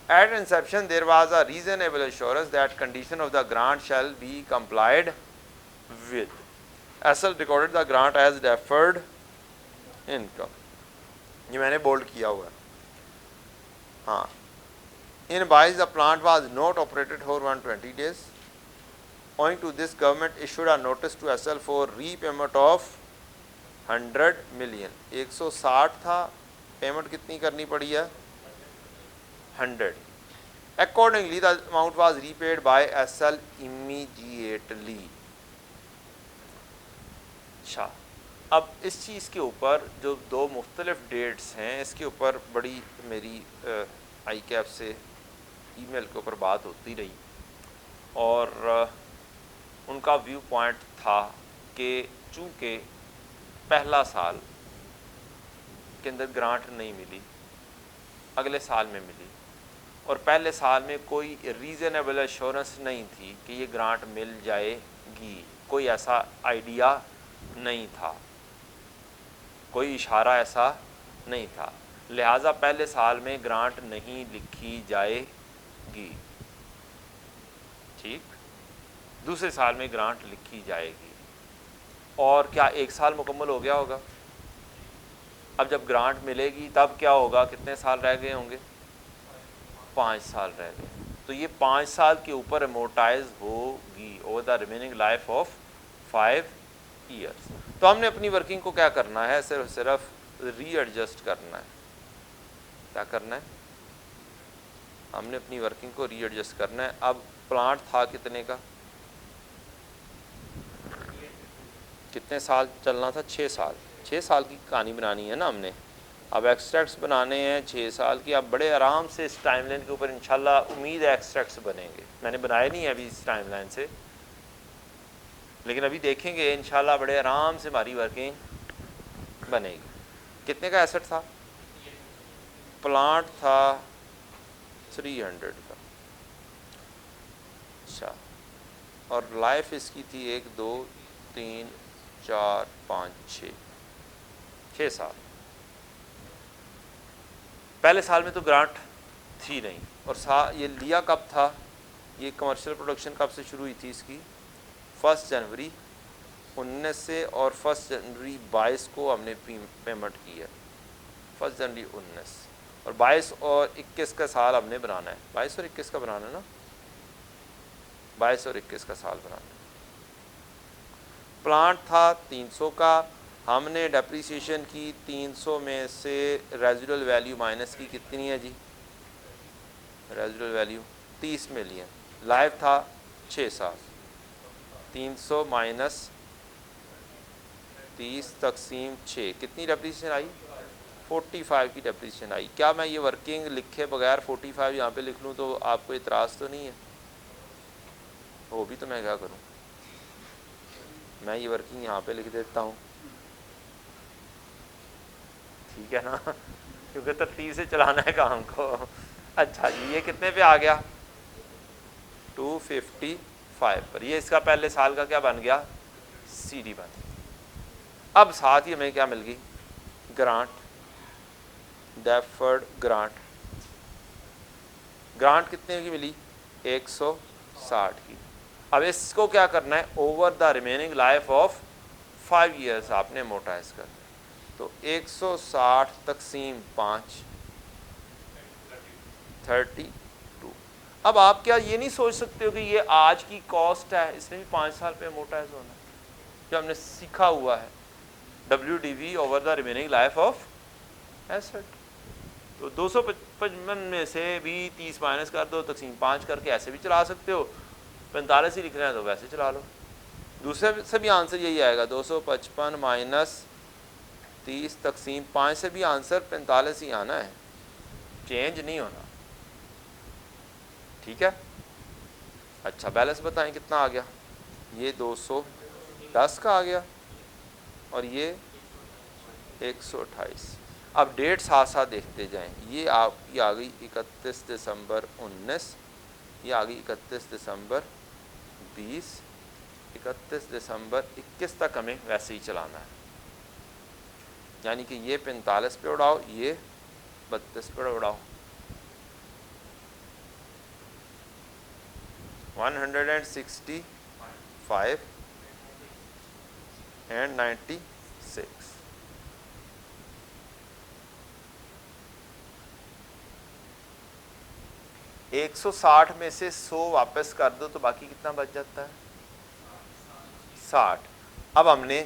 At inception there was a reasonable assurance that condition of the grant shall be complied with. SL recorded the grant as deferred income. یہ میں نے بولڈ کیا ہوا ہے. ہاں. In Bais the plant was not operated for 120 days. Owing to this, government issued a notice to SL for repayment of 100 million. 160 تھا، payment کتنی کرنی پڑی ہے؟ 100. Accordingly, the amount was repaid by SL immediately. اچھا، اب اس چیز کے اوپر جو دو مختلف ڈیٹس ہیں اس کے اوپر بڑی میری آئی کیپ سے ای میل کے اوپر بات ہوتی رہی، اور ان کا ویو پوائنٹ تھا کہ چونکہ پہلا سال کے اندر گرانٹ نہیں ملی، اگلے سال میں ملی، اور پہلے سال میں کوئی ریزنیبل ایشورنس نہیں تھی کہ یہ گرانٹ مل جائے گی، کوئی ایسا آئیڈیا نہیں تھا، کوئی اشارہ ایسا نہیں تھا، لہٰذا پہلے سال میں گرانٹ نہیں لکھی جائے گی، ٹھیک، دوسرے سال میں گرانٹ لکھی جائے گی۔ اور کیا ایک سال مکمل ہو گیا ہوگا؟ اب جب گرانٹ ملے گی تب کیا ہوگا، کتنے سال رہ گئے ہوں گے؟ 5 سال رہ گئے، تو یہ 5 سال کے اوپر امورٹائز ہوگی over the remaining life of 5 years. تو ہم نے اپنی ورکنگ کو کیا کرنا ہے، صرف ری ایڈجسٹ کرنا ہے۔ کیا کرنا ہے؟ ہم نے اپنی ورکنگ کو ری ایڈجسٹ کرنا ہے۔ اب پلانٹ تھا کتنے کا، کتنے سال چلنا تھا؟ 6 سال، 6 سال کی کہانی بنانی ہے نا ہم نے۔ اب ایکسٹریکٹس بنانے ہیں 6 سال کی۔ اب بڑے آرام سے اس ٹائم لائن کے اوپر انشاءاللہ امید ہے ایکسٹریکٹس بنیں گے، میں نے بنائے نہیں ہیں ابھی اس ٹائم لائن سے، لیکن ابھی دیکھیں گے انشاءاللہ بڑے آرام سے ہماری ورکنگ بنے گی۔ کتنے کا ایسٹ تھا؟ پلانٹ تھا 300 کا، اچھا، اور لائف اس کی تھی 1 2 3 4 5 6 سال۔ پہلے سال میں تو گرانٹ تھی نہیں، اور یہ لیا کب تھا، یہ کمرشل پروڈکشن کب سے شروع ہوئی تھی اس کی؟ 1 جنوری 19 سے، اور 1 جنوری 22 کو ہم نے پیمنٹ کی ہے، 1 جنوری 19، اور 22 اور 21 کا سال ہم نے بنانا ہے، 22 اور 21 کا بنانا ہے نا، 22 اور 21 کا سال بنانا ہے۔ پلانٹ تھا 300 کا، ہم نے ڈیپریسیشن کی 300 میں سے ریزیڈول ویلیو مائنس کی، کتنی ہے جی؟ ریزیڈول ویلیو 30 ملین، لائف تھا 6 سال، 300 مائنس 30 تقسیم 6، کتنی ڈیپریسیشن آئی؟ 45 کی ڈیپریسیشن آئی۔ کیا میں یہ ورکنگ لکھے بغیر 45 یہاں پہ لکھ لوں تو آپ کو اعتراض تو نہیں ہے؟ وہ بھی تو میں کیا کروں، میں یہ ورکنگ یہاں پہ لکھ دیتا ہوں، ٹھیک ہے نا، کیونکہ ترتیب سے چلانا ہے کام کو۔ اچھا جی، یہ کتنے پہ آ گیا؟ 255 پر، یہ اس کا پہلے سال کا کیا بن گیا؟ سی ڈی بن گیا۔ اب ساتھ ہی ہمیں کیا مل گئی؟ Grant, deferred grant. گرانٹ کتنے کی ملی؟ 160 کی۔ اب اس کو کیا کرنا ہے؟ Over the remaining life of 5 years آپ نے امورٹائز کرنا ہے، تو 160 تقسیم 5، 32۔ اب آپ کیا یہ نہیں سوچ سکتے ہو کہ یہ آج کی کاسٹ ہے، اس نے بھی 5 سال پہ امورٹائز ہونا ہے، جو ہم نے سیکھا ہوا ہے W D V over the remaining life of asset. تو 255 میں سے بھی 30 مائنس کر دو، تقسیم 5 کر کے ایسے بھی چلا سکتے ہو، 45 ہی لکھنا ہے تو ویسے چلا لو، دوسرے سے بھی آنسر یہی آئے گا، 255 مائنس 30 تقسیم 5 سے بھی آنسر 45 ہی آنا ہے، چینج نہیں ہونا، ٹھیک ہے۔ اچھا بیلنس بتائیں کتنا آ گیا؟ یہ 210 کا آ گیا، اور یہ 128۔ اب ڈیٹ ساتھ ساتھ دیکھتے جائیں، یہ آپ کی آ گئی 31 دسمبر 19، یہ آ گئی 31 دسمبر 20، 31 دسمبر 21 تک ہمیں ویسے ہی چلانا ہے، یعنی کہ یہ 45 پہ اڑاؤ، یہ 32 پہ اڑاؤ، 165 اینڈ 96۔ 160 میں سے 100 واپس کر دو تو باقی کتنا بچ جاتا ہے؟ 60۔ اب ہم نے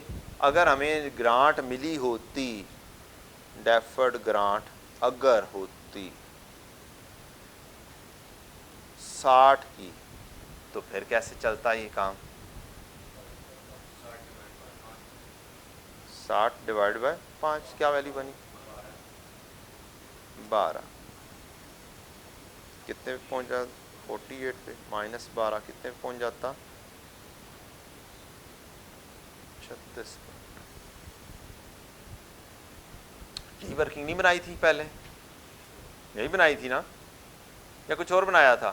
اگر ہمیں گرانٹ ملی ہوتی، ڈیفرڈ گرانٹ اگر ہوتی 60 کی، تو پھر کیسے چلتا یہ کام؟ 60 / 5 کیا ویلیو بنی 12 کتنے پہ پہنچ جاتا 48 پہ -12 کتنے پہ پہنچ جاتا 36 پہ. یہی ورکنگ نہیں بنائی تھی پہلے یہی بنائی تھی نا یا کچھ اور بنایا تھا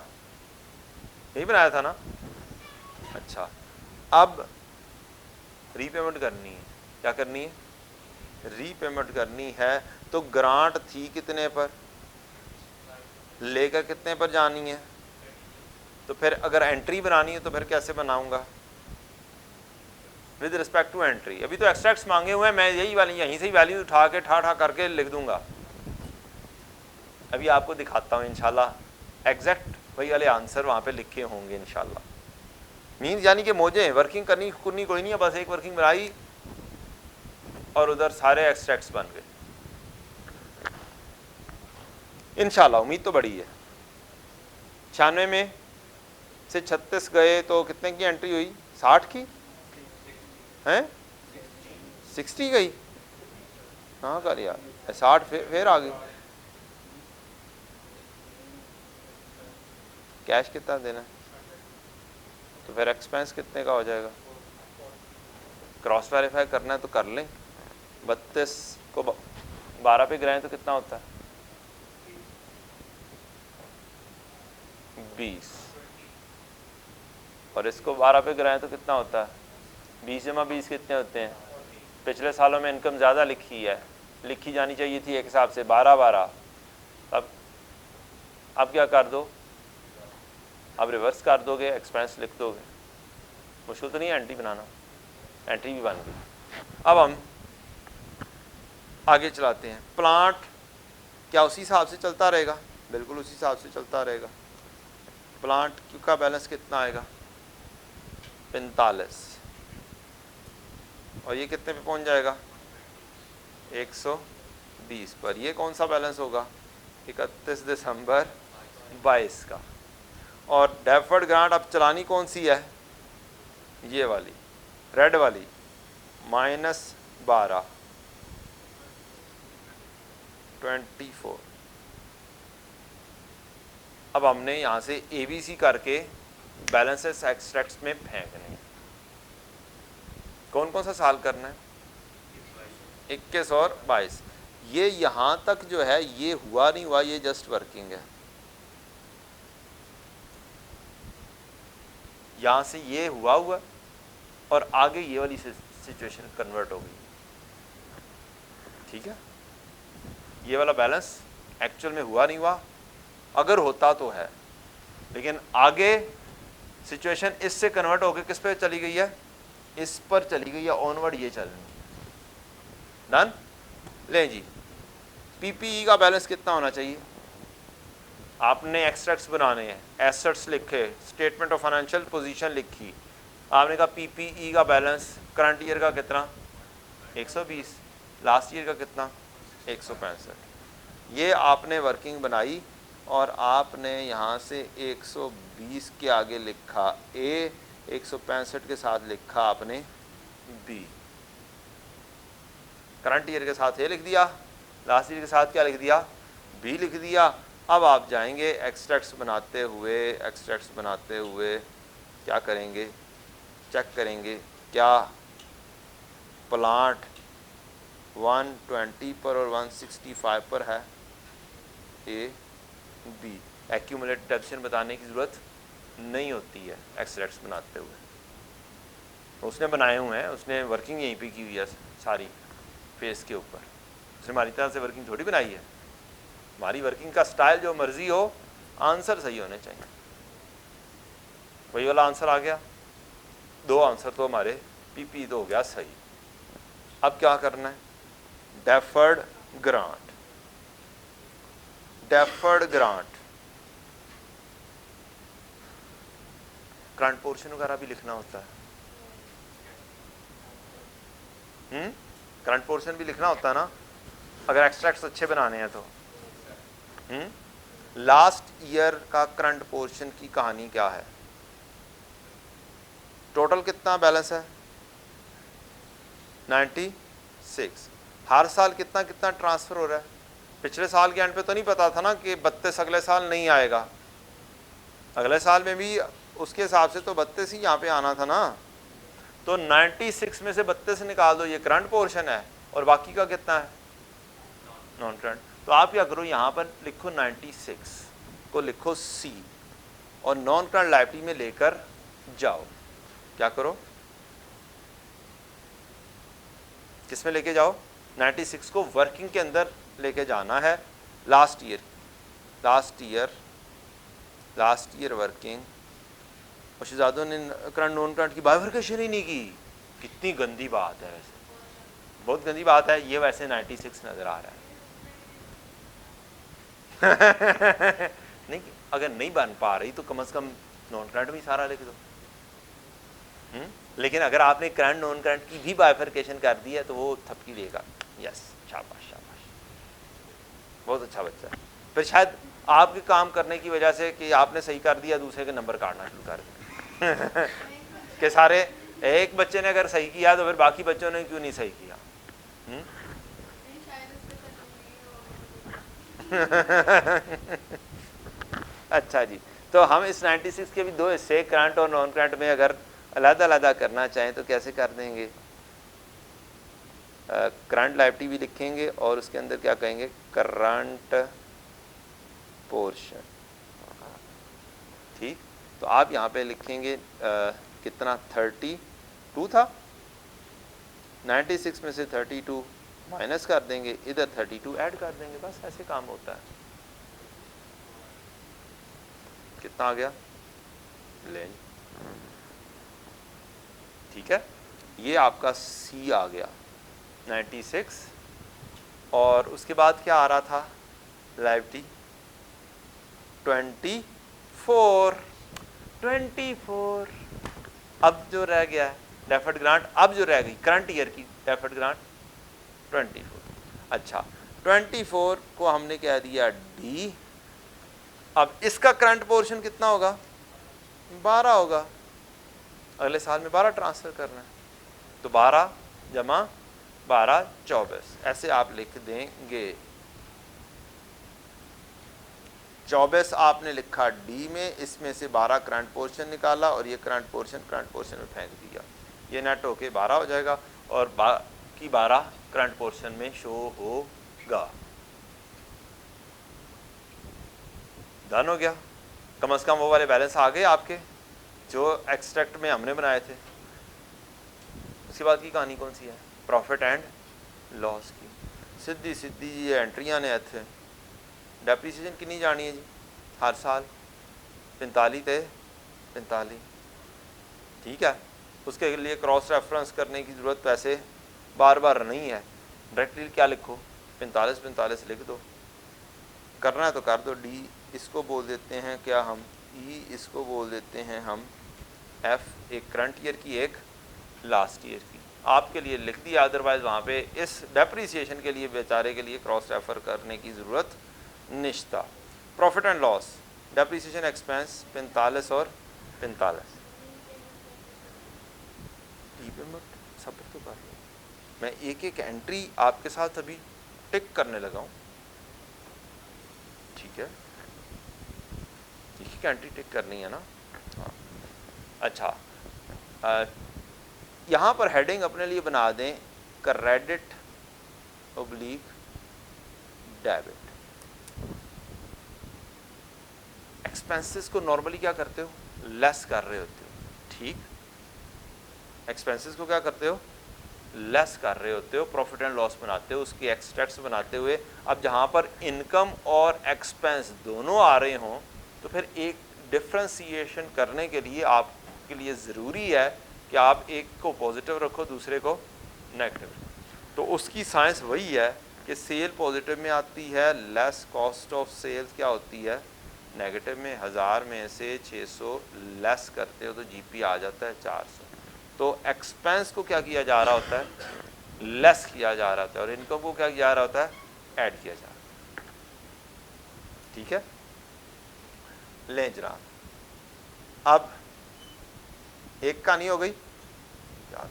یہی بنایا تھا نا اچھا اب ری پیمنٹ کرنی ہے کیا کرنی ہے ری پیمنٹ کرنی ہے تو گرانٹ تھی کتنے پر لے کر کتنے پر جانی ہے تو پھر اگر انٹری بنانی ہے تو پھر کیسے بناؤں گا ود رسپیکٹ ٹو انٹری ابھی تو ایکسٹریکٹس مانگے ہوئے ہیں میں یہی والی یہیں سے ہی ویلیو اٹھا کے ٹھا کر کے لکھ دوں گا ابھی آپ کو دکھاتا ہوں انشاءاللہ ایگزیکٹ وہی والے آنسر وہاں پہ لکھے ہوں گے انشاءاللہ مینز یعنی کہ موجیں ورکنگ کرنی کوئی نہیں ہے بس ایک ورکنگ بنائی اور ادھر سارے ایکسٹریکٹس بن گئے انشاءاللہ امید تو بڑی ہے 96 میں سے 36 گئے تو کتنے کی انٹری ہوئی 60 کی ہیں 60 گئی کہاں کر یار 60 پھر آ گئی کیش کتنا دینا تو پھر ایکسپینس کتنے کا ہو جائے گا کراس ویریفائی کرنا ہے تو کر لیں 32 کو 12 پہ گرائیں تو کتنا ہوتا ہے 20 اور اس کو 12 پہ گرائیں تو کتنا ہوتا ہے 20 × 20 کتنے ہوتے ہیں پچھلے سالوں میں انکم زیادہ لکھی جانی چاہیے تھی ایک حساب سے 12 اب کیا کر دو اب ریورس کر دو گے ایکسپینس لکھ دو گے مشکل تو نہیں ہے انٹری بنانا انٹری بھی بن گئی اب ہم آگے چلاتے ہیں پلانٹ کیا اسی حساب سے چلتا رہے گا بالکل اسی حساب سے چلتا رہے گا پلانٹ کا بیلنس کتنا آئے گا 45 اور یہ کتنے پہ پہنچ جائے گا 120 پر یہ کون سا بیلنس ہوگا 31 دسمبر 22 کا اور ڈیفرڈ گرانٹ اب چلانی کون سی ہے یہ والی ریڈ والی -12 24 اب ہم نے یہاں سے ABC کر کے بیلنسز ایکسٹریکٹس میں پھینکنے ہیں کون سا سال کرنا ہے 21 اور 22 یہ یہاں تک جو ہے یہ ہوا نہیں ہوا یہ جسٹ ورکنگ ہے یہاں سے یہ ہوا اور آگے یہ والی سچویشن کنورٹ ہو گئی ٹھیک ہے یہ والا بیلنس ایکچوئل میں ہوا نہیں ہوا اگر ہوتا تو ہے لیکن آگے سچویشن اس سے کنورٹ ہو کے کس پہ چلی گئی ہے اس پر چلی گئی ہے آنورڈ یہ چل رہی ہے ڈن لیں جی PPE کا بیلنس کتنا ہونا چاہیے آپ نے ایکسٹریکٹس بنانے ہیں ایسٹس لکھے اسٹیٹمنٹ آف فائنینشیل پوزیشن لکھی آپ نے کہا PPE کا بیلنس کرنٹ ایئر کا کتنا 120 لاسٹ ایئر کا کتنا 165 یہ آپ نے ورکنگ بنائی اور آپ نے یہاں سے 120 کے آگے لکھا A 165 کے ساتھ لکھا آپ نے B کرنٹ ایئر کے ساتھ A لکھ دیا لاسٹ ایئر کے ساتھ کیا لکھ دیا B لکھ دیا اب آپ جائیں گے ایکسٹریکٹس بناتے ہوئے کیا کریں گے چیک کریں گے کیا پلانٹ 120 پر اور 165 پر ہے A B ایکیومولیٹ ڈیپشن بتانے کی ضرورت نہیں ہوتی ہے ایکسٹریکٹس بناتے ہوئے اس نے بنائے ہوئے ہیں اس نے ورکنگ یہیں پہ کی ہوئی ہے ساری فیس کے اوپر اس نے ہماری طرح سے ورکنگ تھوڑی بنائی ہے ہماری ورکنگ کا سٹائل جو مرضی ہو آنسر صحیح ہونے چاہیے وہی والا آنسر آ گیا 2 آنسر تو ہمارے PPE تو ہو گیا صحیح اب کیا کرنا ہے ڈیفرڈ گرانٹ کرنٹ پورشن وغیرہ بھی لکھنا ہوتا ہے کرنٹ پورشن بھی لکھنا ہوتا ہے نا اگر ایکسٹریکٹس اچھے بنانے ہیں تو لاسٹ ایئر کا کرنٹ پورشن کی کہانی کیا ہے ٹوٹل کتنا بیلنس ہے 96 6. ہر سال کتنا کتنا ٹرانسفر ہو رہا ہے؟ پچھلے سال کے اینڈ پہ تو نہیں پتا تھا نا کہ 32 اگلے سال نہیں آئے گا، اگلے سال میں بھی اس کے حساب سے تو 32 ہی یہاں پہ آنا تھا نا. تو 96 میں سے 32 نکال دو، یہ کرنٹ پورشن ہے، اور باقی کا کتنا ہے؟ Non current. تو آپ کیا کرو، یہاں پر لکھو 96 کو لکھو سی، اور نان کرنٹ لائبلٹی میں لے کر جاؤ. کیا کرو، کس میں لے کے جاؤ؟ 96 کو ورکنگ کے اندر لے کے جانا ہے. Last year working. اور شہزادوں نے کرنٹ نان کرنٹ کی بائیفرکیشن ہی نہیں کی. کتنی گندی بات ہے، ویسے بہت گندی بات ہے یہ. ویسے 96 نظر آ رہا ہے. نہیں، اگر نہیں بن پا رہی تو کم از کم نان کرنٹ بھی سارا لکھ دو. لیکن اگر آپ نے کرنٹ نان کرنٹ کی بھی بائیفرکیشن کر دی ہے تو وہ تھپکی دے گا. یس، شاباش شاباش، بہت اچھا بچہ ہے. پھر شاید آپ کے کام کرنے کی وجہ سے کہ آپ نے صحیح کر دیا، دوسرے کے نمبر کاٹنا شروع کر دیا کہ سارے ایک بچے نے اگر صحیح کیا تو پھر باقی بچوں نے کیوں نہیں صحیح کیا. اچھا جی، تو ہم اس 96 کے بھی دو حصے کرنٹ اور نان کرنٹ میں اگر علیحدہ علیحدہ کرنا چاہیں تو کیسے کر دیں گے؟ کرنٹ لائبلٹی بھی لکھیں گے اور اس کے اندر کیا کہیں گے؟ Current portion. ٹھیک، تو آپ یہاں پہ لکھیں گے کتنا 32 تھا، 96 میں سے 32 مائنس کر دیں گے، ادھر 32 ایڈ کر دیں گے. بس ایسے کام ہوتا ہے. کتنا آ گیا؟ لیں، ٹھیک ہے. یہ آپ کا سی آ گیا 96. اور اس کے بعد کیا آ رہا تھا؟ لائبلٹی 24. اب جو رہ گیا ہے ڈیفرڈ گرانٹ، اب جو رہ گئی کرنٹ ایئر کی ڈیفرڈ گرانٹ 24. اچھا، 24 کو ہم نے کہہ دیا ڈی. اب اس کا کرنٹ پورشن کتنا ہوگا؟ 12 ہوگا. اگلے سال میں 12 ٹرانسفر کرنا ہے، تو 12 جمع 12 24 ایسے آپ لکھ دیں گے. 24 آپ نے لکھا ڈی میں، اس میں سے 12 کرنٹ پورشن نکالا اور یہ کرنٹ پورشن میں پھینک دیا. یہ نیٹ ہو کے 12 ہو جائے گا اور باقی 12 کرنٹ پورشن میں شو ہوگا. ڈن ہو گیا. کم از کم وہ والے بیلنس آ گئے آپ کے جو ایکسٹریکٹ میں ہم نے بنائے تھے. اس کے بعد کی کہانی کون سی ہے؟ پروفٹ اینڈ لاس کی. سیدھی یہ انٹریاں نے ایتھے. ڈیپریسیشن کنی جانی ہے جی ہر سال؟ 45 ٹھیک ہے. اس کے لیے کراس ریفرنس کرنے کی ضرورت ویسے بار بار نہیں ہے. ڈائریکٹلی کیا لکھو؟ 45 لکھ دو. کرنا ہے تو کر دو. ڈی اس کو بول دیتے ہیں کیا ہم؟ ای اس کو بول دیتے ہیں ہم ایف. ایک کرنٹ ایئر کی، ایک لاسٹ ایئر کی. آپ کے لیے لکھ دیا، ادروائز وہاں پہ اس ڈیپریسیشن کے لیے بیچارے کے لیے کراس ریفر کرنے کی ضرورت نشتا. Profit and loss depreciation expense 45 اور 45. صبر تو کر لو، میں ایک ایک انٹری آپ کے ساتھ ابھی ٹک کرنے لگا ہوں. ٹھیک ہے، ایک انٹری ٹک کرنی ہے نا. ہاں اچھا، یہاں پر ہیڈنگ اپنے لیے بنا دیں کریڈٹ اوبلیک ڈیبٹ. ایکسپینسز کو نارملی کیا کرتے ہو؟ لیس کر رہے ہوتے ہو. ٹھیک، ایکسپینسز کو کیا کرتے ہو؟ لیس کر رہے ہوتے ہو. پروفٹ اینڈ لاس بناتے ہو، اس کی ایکسٹریکٹس بناتے ہوئے. اب جہاں پر انکم اور ایکسپینس دونوں آ رہے ہوں تو پھر ایک ڈفرینسیشن کرنے کے لیے آپ کے لیے ضروری ہے کہ آپ ایک کو پازیٹیو رکھو، دوسرے کو نیگیٹو. تو اس کی سائنس وہی ہے کہ سیل پازیٹیو میں آتی ہے، لیس کاسٹ آف سیلز کیا ہوتی ہے؟ نیگیٹو میں. 1000 میں سے 600 لیس کرتے ہو تو جی پی آ جاتا ہے 400. تو ایکسپینس کو کیا کیا جا رہا ہوتا ہے؟ لیس کیا جا رہا ہوتا ہے. اور انکم کو کیا کیا جا رہا ہوتا ہے؟ ایڈ کیا جا رہا ہے. ٹھیک ہے، لیں جناب. اب ایک کہانی ہو گئی یار،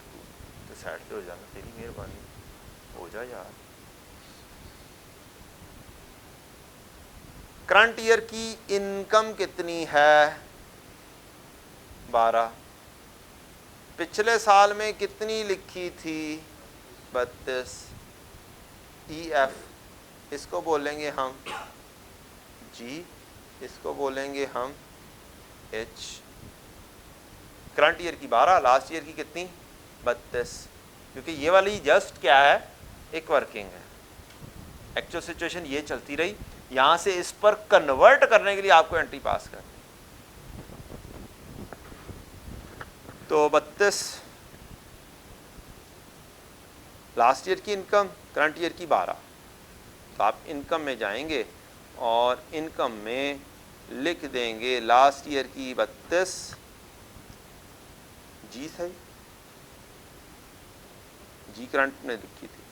تو سائڈ پہ ہو جانا، تیری مہربانی. ہو جا یار. کرنٹ ایئر کی انکم کتنی ہے؟ 12. پچھلے سال میں کتنی لکھی تھی؟ 32. ای ایف اس کو بولیں گے ہم جی، اس کو بولیں گے ہم ایچ. کرنٹ ایئر کی 12، لاسٹ ایئر کی کتنی؟ 32. کیونکہ یہ والی جسٹ کیا ہے؟ ایک ورکنگ ہے. ایکچوئل سچویشن یہ چلتی رہی، یہاں سے اس پر کنورٹ کرنے کے لیے آپ کو انٹری پاس کرنی. تو 32 لاسٹ ایئر کی انکم، کرنٹ ایئر کی 12. تو آپ انکم میں جائیں گے اور انکم میں لکھ دیں گے لاسٹ ایئر کی 32 جی. صحیح، جی کرنٹ نے لکھی تھی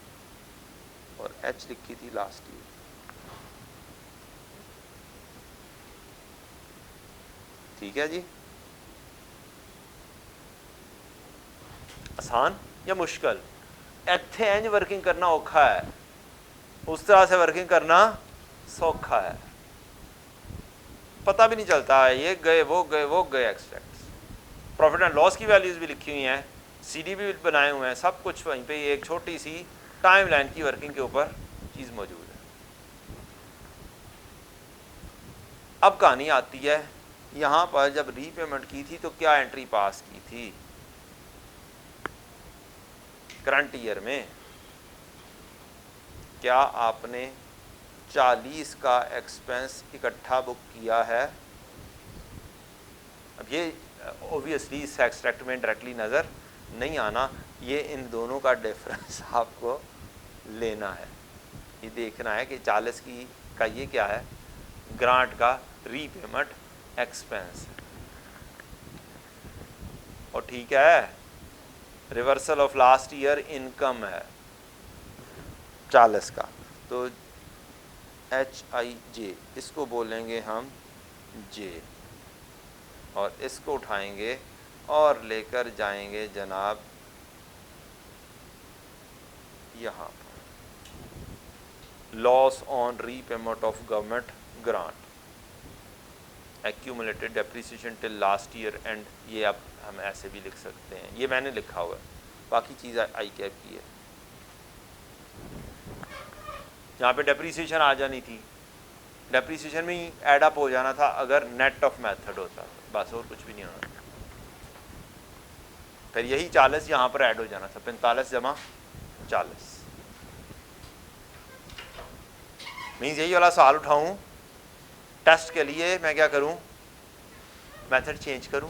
اور ایچ لکھی تھی لاسٹ ایئر. ٹھیک ہے جی. آسان یا مشکل؟ ایتھے اینج ورکنگ کرنا اوکھا ہے، اس طرح سے ورکنگ کرنا سوکھا ہے. پتہ بھی نہیں چلتا ہے، یہ گئے وہ گئے وہ گئے. ایکسٹریکٹس، پروفٹ اینڈ لاس کی ویلیوز بھی لکھی ہوئی ہیں، سی ڈی بھی بنائے ہوئے ہیں، سب کچھ وہیں پہ ایک چھوٹی سی ٹائم لائن کی ورکنگ کے اوپر چیز موجود ہے. اب کہانی آتی ہے یہاں پر جب ری پیمنٹ کی تھی تو کیا انٹری پاس کی تھی؟ کرنٹ ایئر میں کیا آپ نے 40 کا ایکسپنس اکٹھا بک کیا ہے؟ اب یہ اوبویسلی اس ایکسٹریکٹ میں ڈائریکٹلی نظر نہیں آنا، یہ ان دونوں کا ڈفرنس آپ کو لینا ہے. یہ دیکھنا ہے کہ 40 کا یہ کیا ہے؟ گرانٹ کا ری پیمنٹ ایکسپنس. اور ٹھیک ہے، reversal of last year income ہے 40 کا. تو ایچ آئی جے اس کو بولیں گے ہم جے، اور اس کو اٹھائیں گے اور لے کر جائیں گے جناب یہاں پر loss on repayment of government grant accumulated depreciation till last year end. یہ اب ہم ایسے بھی لکھ سکتے ہیں، یہ میں نے لکھا ہوا ہے، باقی چیز آئی کیپ کی ہے. یہاں پہ ڈیپریسیشن آ جانی تھی، ڈیپریسیشن میں ہی ایڈ اپ ہو جانا تھا اگر نیٹ آف میتھڈ ہوتا، بس اور کچھ بھی نہیں ہونا. پھر یہی 40 یہاں پر ایڈ ہو جانا تھا، 45 جمع 40. مینز یہی والا سوال اٹھاؤں ٹیسٹ کے لیے، میں کیا کروں؟ میتھڈ چینج کروں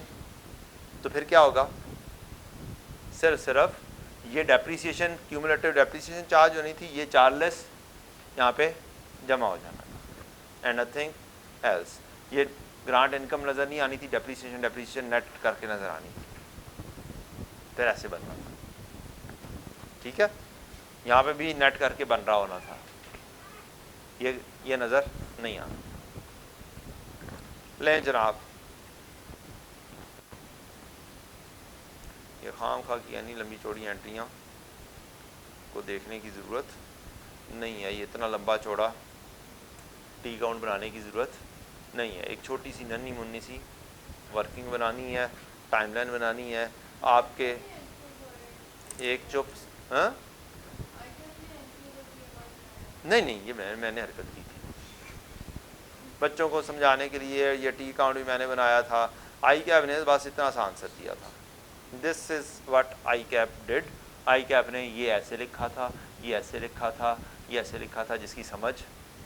تو پھر کیا ہوگا؟ صرف یہ ڈیپریسیشن کیومولیٹو ڈیپریسیشن چارج ہونی تھی، یہ 40 یہاں پہ جمع ہو جانا تھا اینڈ نتھنگ ایلس. یہ گرانٹ انکم نظر نہیں آنی تھی، ڈیپریسیشن نیٹ کر کے نظر آنی تھی، پھر ایسے بننا تھا. ٹھیک ہے، یہاں پہ بھی نیٹ کر کے بن رہا ہونا تھا، یہ نظر نہیں آنا. لیں جناب، یہ خام خواہ کی یعنی لمبی چوڑی انٹریاں کو دیکھنے کی ضرورت نہیں ہے. یہ اتنا لمبا چوڑا ٹی کاؤنٹ بنانے کی ضرورت نہیں ہے. ایک چھوٹی سی ننھی منی سی ورکنگ بنانی ہے، ٹائم لائن بنانی ہے آپ کے. ایک چپ نہیں یہ میں نے حرکت کی تھی بچوں کو سمجھانے کے لیے. یہ ٹی کاؤنٹ بھی میں نے بنایا تھا. آئی کیپ نے بس اتنا آسان سر دیا تھا. This is what ICAP did. ICAP نے یہ ایسے لکھا تھا، یہ ایسے لکھا تھا، یہ ایسے لکھا تھا، جس کی سمجھ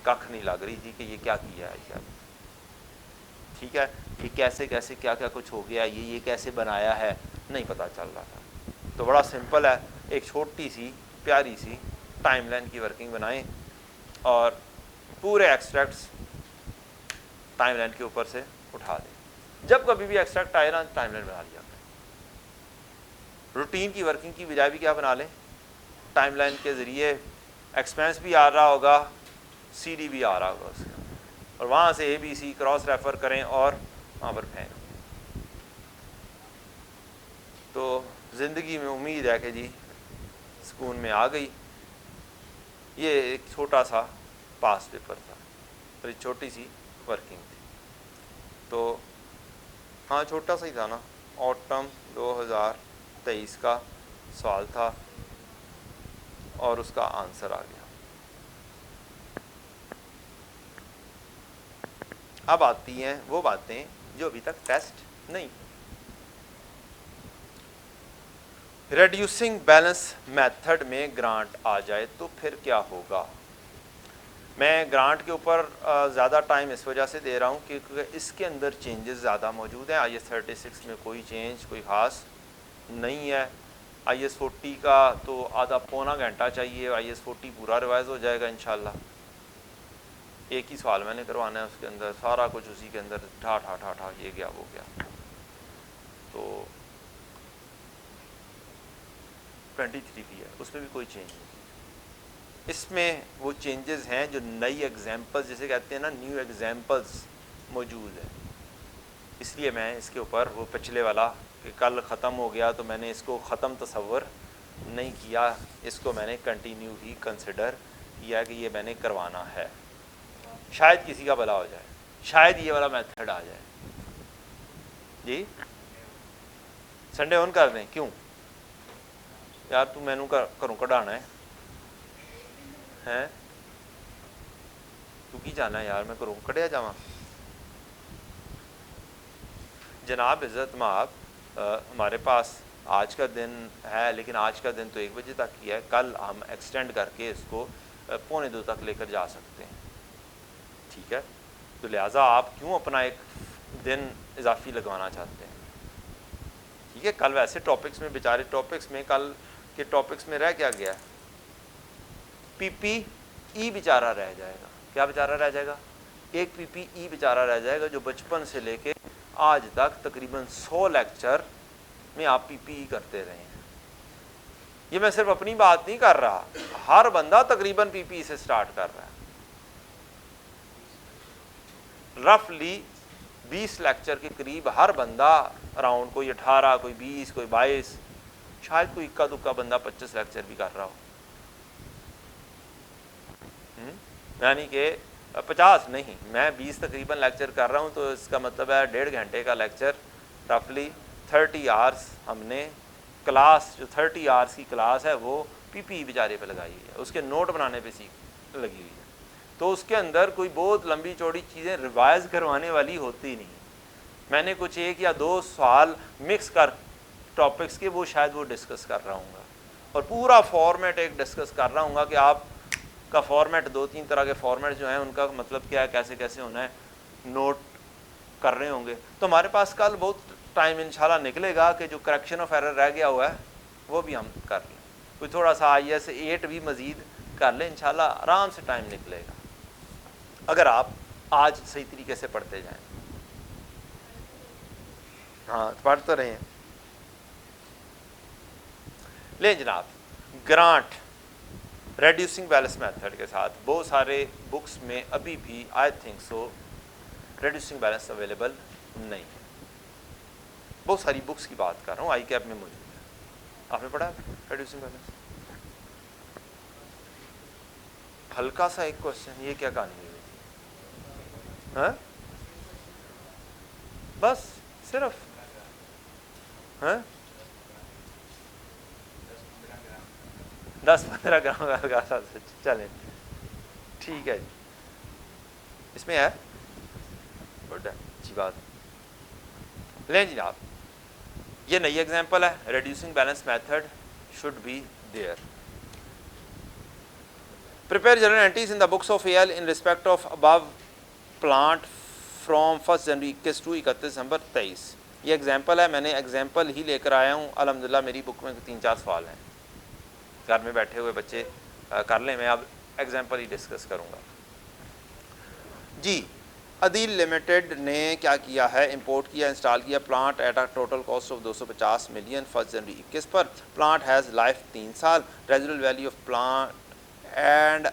ککھ نہیں لگ رہی تھی کہ یہ کیا کیا ہے آئی کیپ. ٹھیک ہے، یہ کیسے کیسے کیا کیا کچھ ہو گیا، یہ کیسے بنایا ہے نہیں پتہ چل رہا تھا. تو بڑا سمپل ہے، ایک چھوٹی سی پیاری سی ٹائم لائن کی ورکنگ بنائیں اور پورے ایکسٹریکٹس ٹائم لائن کے اوپر سے اٹھا دیں. جب کبھی بھی ایکسٹریکٹ آئے نا ٹائم لائن بنا لیا. روٹین کی ورکنگ کی بجائے بھی کیا بنا لیں، ٹائم لائن کے ذریعے ایکسپینس بھی آ رہا ہوگا، سی ڈی بھی آ رہا ہوگا اس کا، اور وہاں سے اے بی سی کراس ریفر کریں اور وہاں پر پھینک. تو زندگی میں امید ہے کہ جی سکون میں آ گئی. یہ ایک چھوٹا سا پاس پیپر تھا اور ایک چھوٹی سی ورکنگ تھی. تو ہاں چھوٹا سا ہی تھا نا, آٹم 2023 کا سوال تھا اور اس کا آنسر آ گیا. اب آتی ہیں وہ باتیں جو ابھی تک ٹیسٹ نہیں. ریڈیوسنگ بیلنس میتھڈ میں گرانٹ آ جائے تو پھر کیا ہوگا. میں گرانٹ کے اوپر زیادہ ٹائم اس وجہ سے دے رہا ہوں کیونکہ اس کے اندر چینجز زیادہ موجود ہیں. آئی ایس 36 میں کوئی چینج کوئی خاص نہیں ہے. آئی ایس 40 کا تو آدھا پونا گھنٹہ چاہیے, آئی ایس 40 پورا ریوائز ہو جائے گا انشاءاللہ. ایک ہی سوال میں نے کروانا ہے, اس کے اندر سارا کچھ اسی کے اندر ٹھا ٹھا ٹھا ٹھا یہ گیا وہ گیا. تو 23 کی ہے, اس میں بھی کوئی چینج نہیں. اس میں وہ چینجز ہیں جو نئی ایگزامپلز جسے کہتے ہیں نا, نیو ایگزامپلز موجود ہیں. اس لیے میں اس کے اوپر وہ پچھلے والا کہ کل ختم ہو گیا تو میں نے اس کو ختم تصور نہیں کیا, اس کو میں نے کنٹینیو ہی کنسیڈر کیا کہ یہ میں نے کروانا ہے. شاید کسی کا بھلا ہو جائے, شاید یہ والا میتھڈ آ جائے. جی سنڈے آن کر دیں, کیوں یار تو مینو کروں کਢਾਣਾ ہے تو کی جانا ہے یار, میں کروں کਢਿਆ ਜਾਵਾਂ. جناب عزت مآب, ہمارے پاس آج کا دن ہے لیکن آج کا دن تو 1 بجے تک ہی ہے. کل ہم ایکسٹینڈ کر کے اس کو 1:45 تک لے کر جا سکتے ہیں. ٹھیک ہے, تو لہٰذا آپ کیوں اپنا ایک دن اضافی لگوانا چاہتے ہیں. ٹھیک ہے, کل ویسے ٹاپکس میں بیچارے ٹاپکس میں کل کے ٹاپکس میں رہ کیا گیا, پی پی ای بیچارہ رہ جائے گا. کیا بیچارہ رہ جائے گا, ایک پی پی ای بیچارہ رہ جائے گا جو بچپن سے لے کے آج تک تقریباً 100 لیکچر میں آپ پی پی ای کرتے رہے ہیں. یہ میں صرف اپنی بات نہیں کر رہا, ہر بندہ تقریباً پی پی ای سے سٹارٹ کر رہا ہے. رفلی 20 لیکچر کے قریب ہر بندہ اراؤنڈ, کوئی 18 کوئی 20 کوئی 22, شاید کوئی اکا دکا بندہ 25 لیکچر بھی کر رہا ہو. یعنی کہ 50 نہیں, میں 20 تقریباً لیکچر کر رہا ہوں, تو اس کا مطلب ہے 1.5 گھنٹے کا لیکچر رفلی 30 آورس ہم نے کلاس, جو 30 آورس کی کلاس ہے وہ پی پی ای بیچارے پہ لگائی ہوئی ہے, اس کے نوٹ بنانے پہ لگی ہوئی ہے. تو اس کے اندر کوئی بہت لمبی چوڑی چیزیں ریوائز کروانے والی ہوتی نہیں. میں نے کچھ 1 یا 2 سوال مکس کر ٹاپکس کے وہ شاید وہ ڈسکس کر رہا ہوں گا, اور پورا فارمیٹ ایک ڈسکس کر رہا ہوں گا کہ آپ کا فارمیٹ 2-3 طرح کے فارمیٹ جو ہیں ان کا مطلب کیا ہے, کیسے کیسے ہونا ہے, نوٹ کر رہے ہوں گے. تو ہمارے پاس کل بہت ٹائم انشاءاللہ نکلے گا کہ جو کریکشن آف ایرر رہ گیا ہوا ہے وہ بھی ہم کر لیں. کوئی تھوڑا سا آئی ایس 8 بھی مزید کر لیں, انشاءاللہ آرام سے ٹائم نکلے گا اگر آپ آج صحیح طریقے سے پڑھتے جائیں. ہاں پڑھتے رہیں. لیں جناب, گرانٹ ریڈیوسنگ بیلنس میتھڈ کے ساتھ بہت سارے بکس میں ابھی بھی I think so reducing balance available نہیں ہے. بہت ساری بکس کی بات کر رہا ہوں, آئی کیپ میں موجود ہے. آپ نے پڑھا ریڈیوسنگ بیلنس؟ ہلکا سا ایک کوشچن, یہ کیا کہانی ہوئی تھی؟ ہاں بس صرف 10-15 گرام کا, چلیں ٹھیک ہے جی, اس میں ہے گڈ ہے, اچھی بات. لیں جناب, یہ نئی ایگزامپل ہے, reducing balance method should be there. Prepare journal entries in the books of AL in respect of above plant from 1 January 21 to 31 دسمبر 23. یہ ایگزامپل ہے, میں نے ایگزامپل ہی لے کر آیا ہوں. الحمدللہ میری بک میں 3-4 سوال ہیں, گھر میں بیٹھے ہوئے بچے کر لیں, میں اب ایگزامپل ہی ڈسکس کروں گا. جی عدیل لمیٹڈ نے کیا کیا ہے, امپورٹ کیا, انسٹال کیا plant at a total cost of 250 million 1 January 21 پر. پلانٹ ہیز لائف 3 سال. Residual value of plant end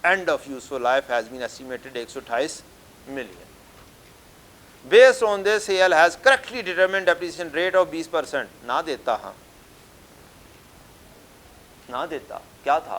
end of useful life has been estimated 128 million. Based on this AL has correctly determined depreciation rate of 20%. نہ دیتا, ہاں نہ دیتا, کیا تھا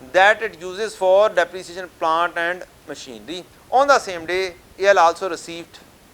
That it uses for depreciation plant and machinery. On the same day, AL also received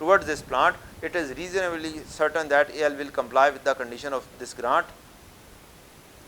towards this plant. It is reasonably certain that AL will comply with the condition of this grant.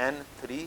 N3,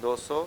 200,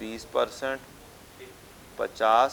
20%, 50,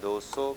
200,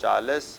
40,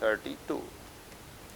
32।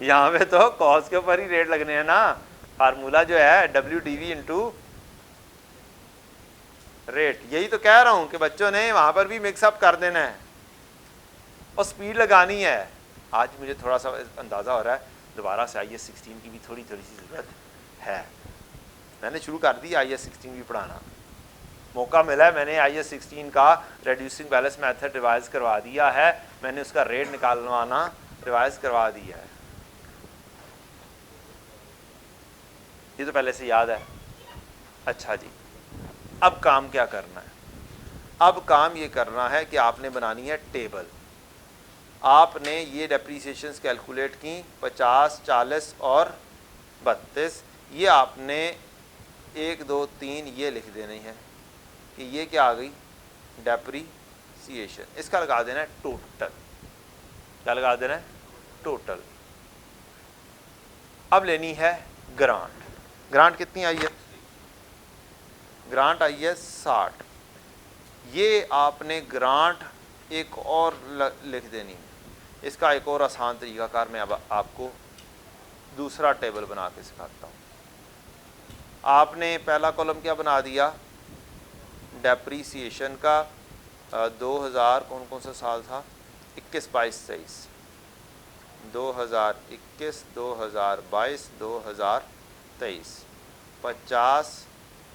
یہاں پہ تو cost کے اوپر ہی rate لگنے ہیں نا. Formula جو ہے ڈبلیو ڈی وی انٹو ریٹ. یہی تو کہہ رہا ہوں کہ بچوں نے وہاں پر بھی مکس اپ کر دینا ہے اور سپیڈ لگانی ہے. آج مجھے تھوڑا سا اندازہ ہو رہا ہے دوبارہ سے آئی ایس 16 کی بھی تھوڑی سی ضرورت ہے. میں نے شروع کر دی آئی ایس 16 بھی پڑھانا. موقع ملا ہے, میں نے آئی ایس 16 کا ریڈیوسنگ بیلنس میتھڈ ریوائز کروا دیا ہے. میں نے اس کا ریٹ نکالوانا ریوائز کروا دیا ہے. یہ تو پہلے سے یاد ہے. اچھا جی, اب کام کیا کرنا ہے؟ اب کام یہ کرنا ہے کہ آپ نے بنانی ہے ٹیبل. آپ نے یہ ڈیپریسیشنز کیلکولیٹ کی 50, 40 اور 32. یہ آپ نے 1, 2, 3 یہ لکھ دینی ہے کہ یہ کیا آ گئی ڈیپریسیشن. اس کا لگا دینا ہے ٹوٹل. کیا لگا دینا ہے؟ ٹوٹل. اب لینی ہے گرانٹ. گرانٹ کتنی آئی ہے؟ گرانٹ آئی ہے 60. یہ آپ نے گرانٹ ایک اور لکھ دینی ہے. اس کا ایک اور آسان طریقہ کار میں اب آپ کو دوسرا ٹیبل بنا کے سکھاتا ہوں. آپ نے پہلا کالم کیا بنا دیا ڈیپریسیشن کا. 2000 کون سا سال تھا؟ 21, 22, 23. 2021, 2022, 2023. 50,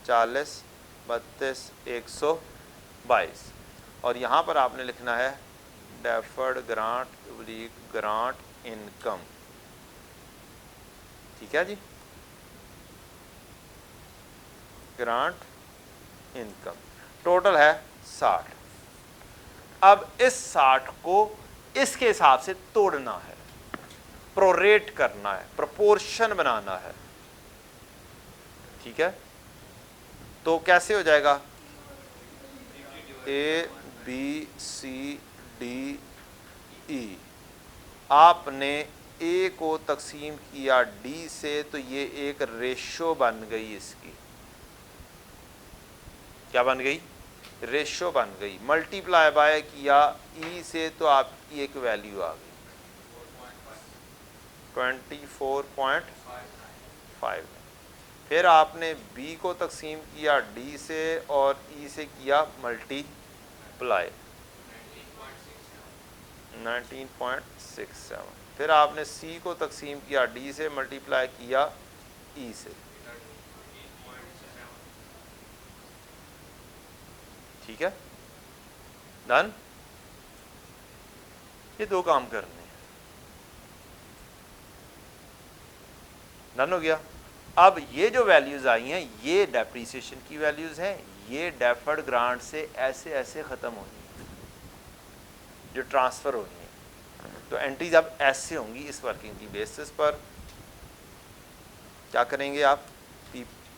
40, 32, 122. اور یہاں پر آپ نے لکھنا ہے ڈیفرڈ گرانٹ انکم. ٹھیک ہے جی, گرانٹ انکم ٹوٹل ہے 60. اب اس 60 کو اس کے حساب سے توڑنا ہے, پروریٹ کرنا ہے, پروپورشن بنانا ہے. ٹھیک ہے, تو کیسے ہو جائے گا؟ اے بی سی ڈی ای. آپ نے اے کو تقسیم کیا ڈی سے تو یہ ایک ریشو بن گئی. اس کی کیا بن گئی؟ ریشو بن گئی. ملٹی پلائی بائی کیا ای سے تو آپ کی ایک ویلیو آ گئی 24.5. پھر آپ نے بی کو تقسیم کیا ڈی سے اور ای سے کیا ملٹی پلائی 19.67. پھر آپ نے سی کو تقسیم کیا ڈی سے ملٹی پلائی کیا ای سے. ٹھیک ہے, ڈن. یہ دو کام کرنے ہیں. ڈن ہو گیا. اب یہ جو ویلیوز آئی ہیں یہ ڈیپریسیشن کی ویلیوز ہیں. یہ ڈیفرڈ گرانٹ سے ایسے ایسے ختم ہونی ہیں جو ٹرانسفر ہونی ہیں. تو انٹریز اب ایسے ہوں گی. اس ورکنگ کی بیسس پر کیا کریں گے آپ؟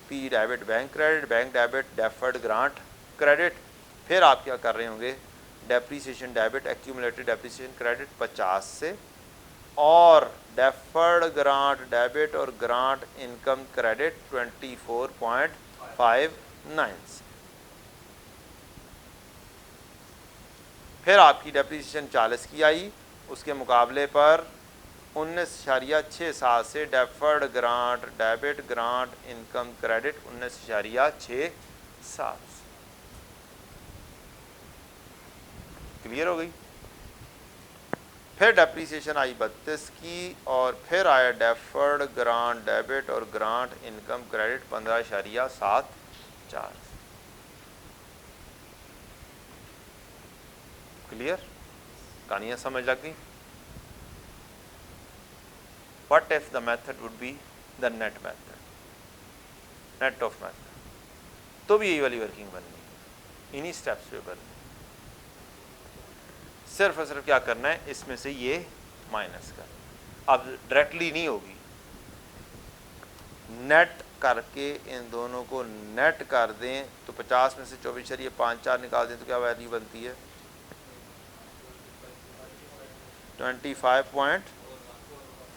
P debit bank credit, bank debit deferred grant credit. پھر آپ کیا کر رہے ہوں گے depreciation debit accumulated depreciation credit 50 سے, اور ڈیفرڈ گرانٹ ڈیبٹ اور گرانٹ انکم کریڈٹ 24.59 سے. پھر آپ کی ڈیپریسیشن 40 کی آئی, اس کے مقابلے پر 19.67 سے deferred grant debit grant income credit 19.67. Clear ہو گئی؟ پھر ڈیپریسیشن آئی 32 کی, اور پھر آیا ڈیفرڈ گرانٹ ڈیبٹ اور گرانٹ انکم کریڈٹ 15.74. کلیئر؟ کہانیاں سمجھ لگ گئی؟ What if the method would be the net method, net of method? تو بھی یہی والی ورکنگ بننی ہے, انہی سٹیپس پہ بننی. صرف اور صرف کیا کرنا ہے, اس میں سے یہ مائنس کر. اب ڈائریکٹلی نہیں ہوگی, نیٹ کر کے ان دونوں کو نیٹ کر دیں تو 50 میں سے 24.54 نکال دیں تو کیا ویلیو بنتی ہے 25.41.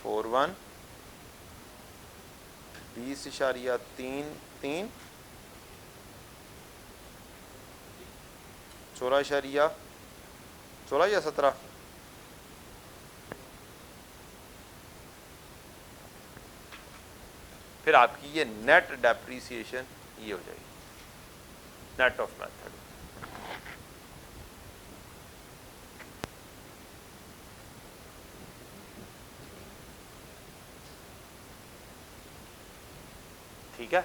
20.33. 16 یا 17 پھر آپ کی یہ نیٹ ڈیپریسیشن یہ ہو جائے گی نیٹ آف میتھڈ. ٹھیک ہے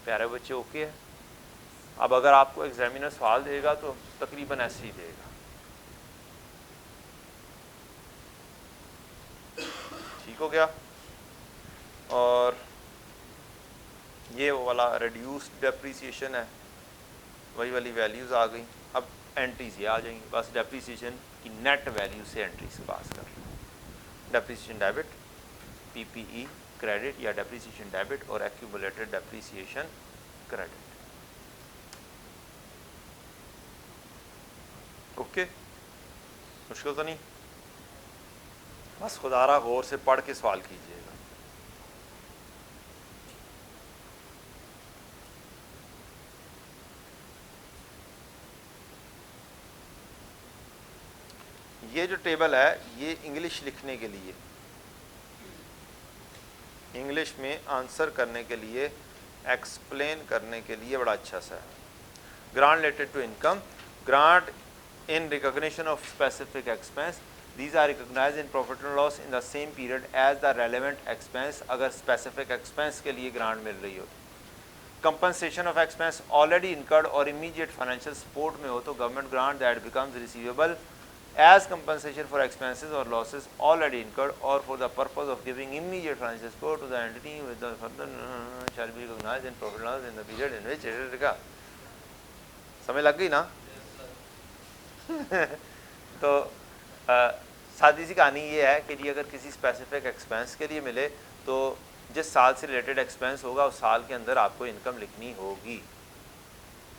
پیارے بچے اوکے ہے. اب اگر آپ کو ایگزامینر سوال دے گا تو تقریباً ایسے ہی دے گا. ٹھیک ہو گیا. اور یہ والا ریڈیوسڈ ڈیپریسیشن ہے, وہی والی ویلیوز آ گئیں. اب انٹریز یہ آ جائیں گی, بس ڈیپریسیشن کی نیٹ ویلیو سے انٹریز پاس کر لیں. Depreciation debit, P P E credit یا ڈیپریسیشن ڈیبٹ اور ایکیومولیٹڈ ڈیپریسیشن کریڈٹ. اوکے مشکل تو نہیں, بس خدا را غور سے پڑھ کے سوال کیجیے گا. یہ جو ٹیبل ہے یہ انگلش لکھنے کے لیے, انگلش میں آنسر کرنے کے لیے, ایکسپلین کرنے کے لیے بڑا اچھا سا ہے. Grant related to income, grant in recognition of specific expense, these are recognized in profit and loss in the same period as the relevant expense. اگر specific expense کے لیے grant مل رہی ہو, compensation of expense already incurred or immediate financial support میں ہو تو government grant that becomes receivable as compensation for expenses or losses already incurred or for the purpose of giving immediate financial support to the entity with the further shall be recognized in profit and loss in the period in which it is. سمجھ لگ گئی نا؟ تو سادی سی کہانی یہ ہے کہ جی اگر کسی اسپیسیفک ایکسپینس کے لیے ملے تو جس سال سے ریلیٹڈ ایکسپینس ہوگا اس سال کے اندر آپ کو انکم لکھنی ہوگی.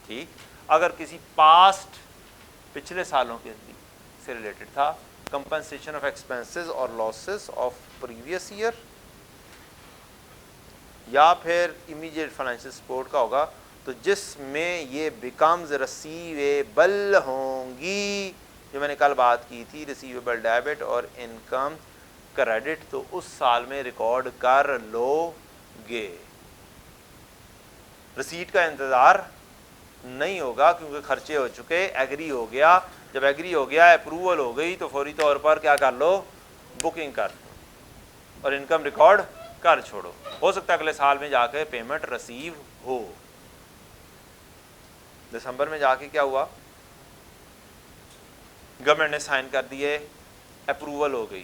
ٹھیک, اگر کسی پاسٹ پچھلے سالوں کے سے ریلیٹڈ تھا, کمپنسیشن آف ایکسپینسز اور لاسز آف پریویس ایئر, یا پھر امیڈیٹ فائنینشیل سپورٹ کا ہوگا تو جس میں یہ بیکمز ریسیویبل ہوں گی, جو میں نے کل بات کی تھی ریسیویبل ڈیبٹ اور انکم کریڈٹ, تو اس سال میں ریکارڈ کر لو گے. رسیٹ کا انتظار نہیں ہوگا کیونکہ خرچے ہو چکے, ایگری ہو گیا. جب ایگری ہو گیا, اپروول ہو گئی, تو فوری طور پر کیا کر لو, بکنگ کر لو اور انکم ریکارڈ کر چھوڑو. ہو سکتا ہے اگلے سال میں جا کے پیمنٹ ریسیو ہو. دسمبر میں جا کے کیا ہوا, گورنمنٹ نے سائن کر دیے, اپروول ہو گئی,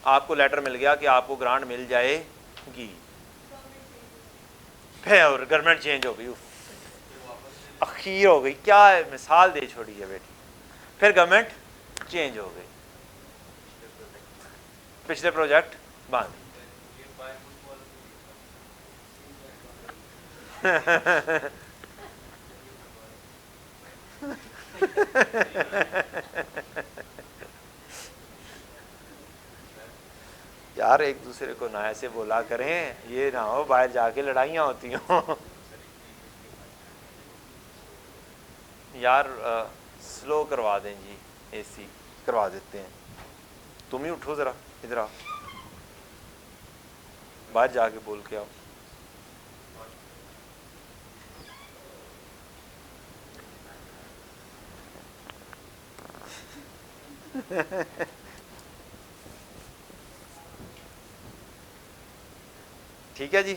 آپ کو لیٹر مل گیا کہ آپ کو گرانٹ مل جائے گی, پھر گورنمنٹ چینج ہو گئی, اخیر ہو گئی, کیا مثال دے چھوڑی ہے بیٹی, پھر گورنمنٹ چینج ہو گئی, پچھلے پروجیکٹ بند. یار ایک دوسرے کو نہ ایسے بولا کریں, یہ نہ ہو باہر جا کے لڑائیاں ہوتی ہوں. یار سلو کروا دیں جی, اے سی کروا دیتے ہیں. تم ہی اٹھو ذرا, ادھر آ, باہر جا کے بول کے آؤ. ٹھیک ہے جی,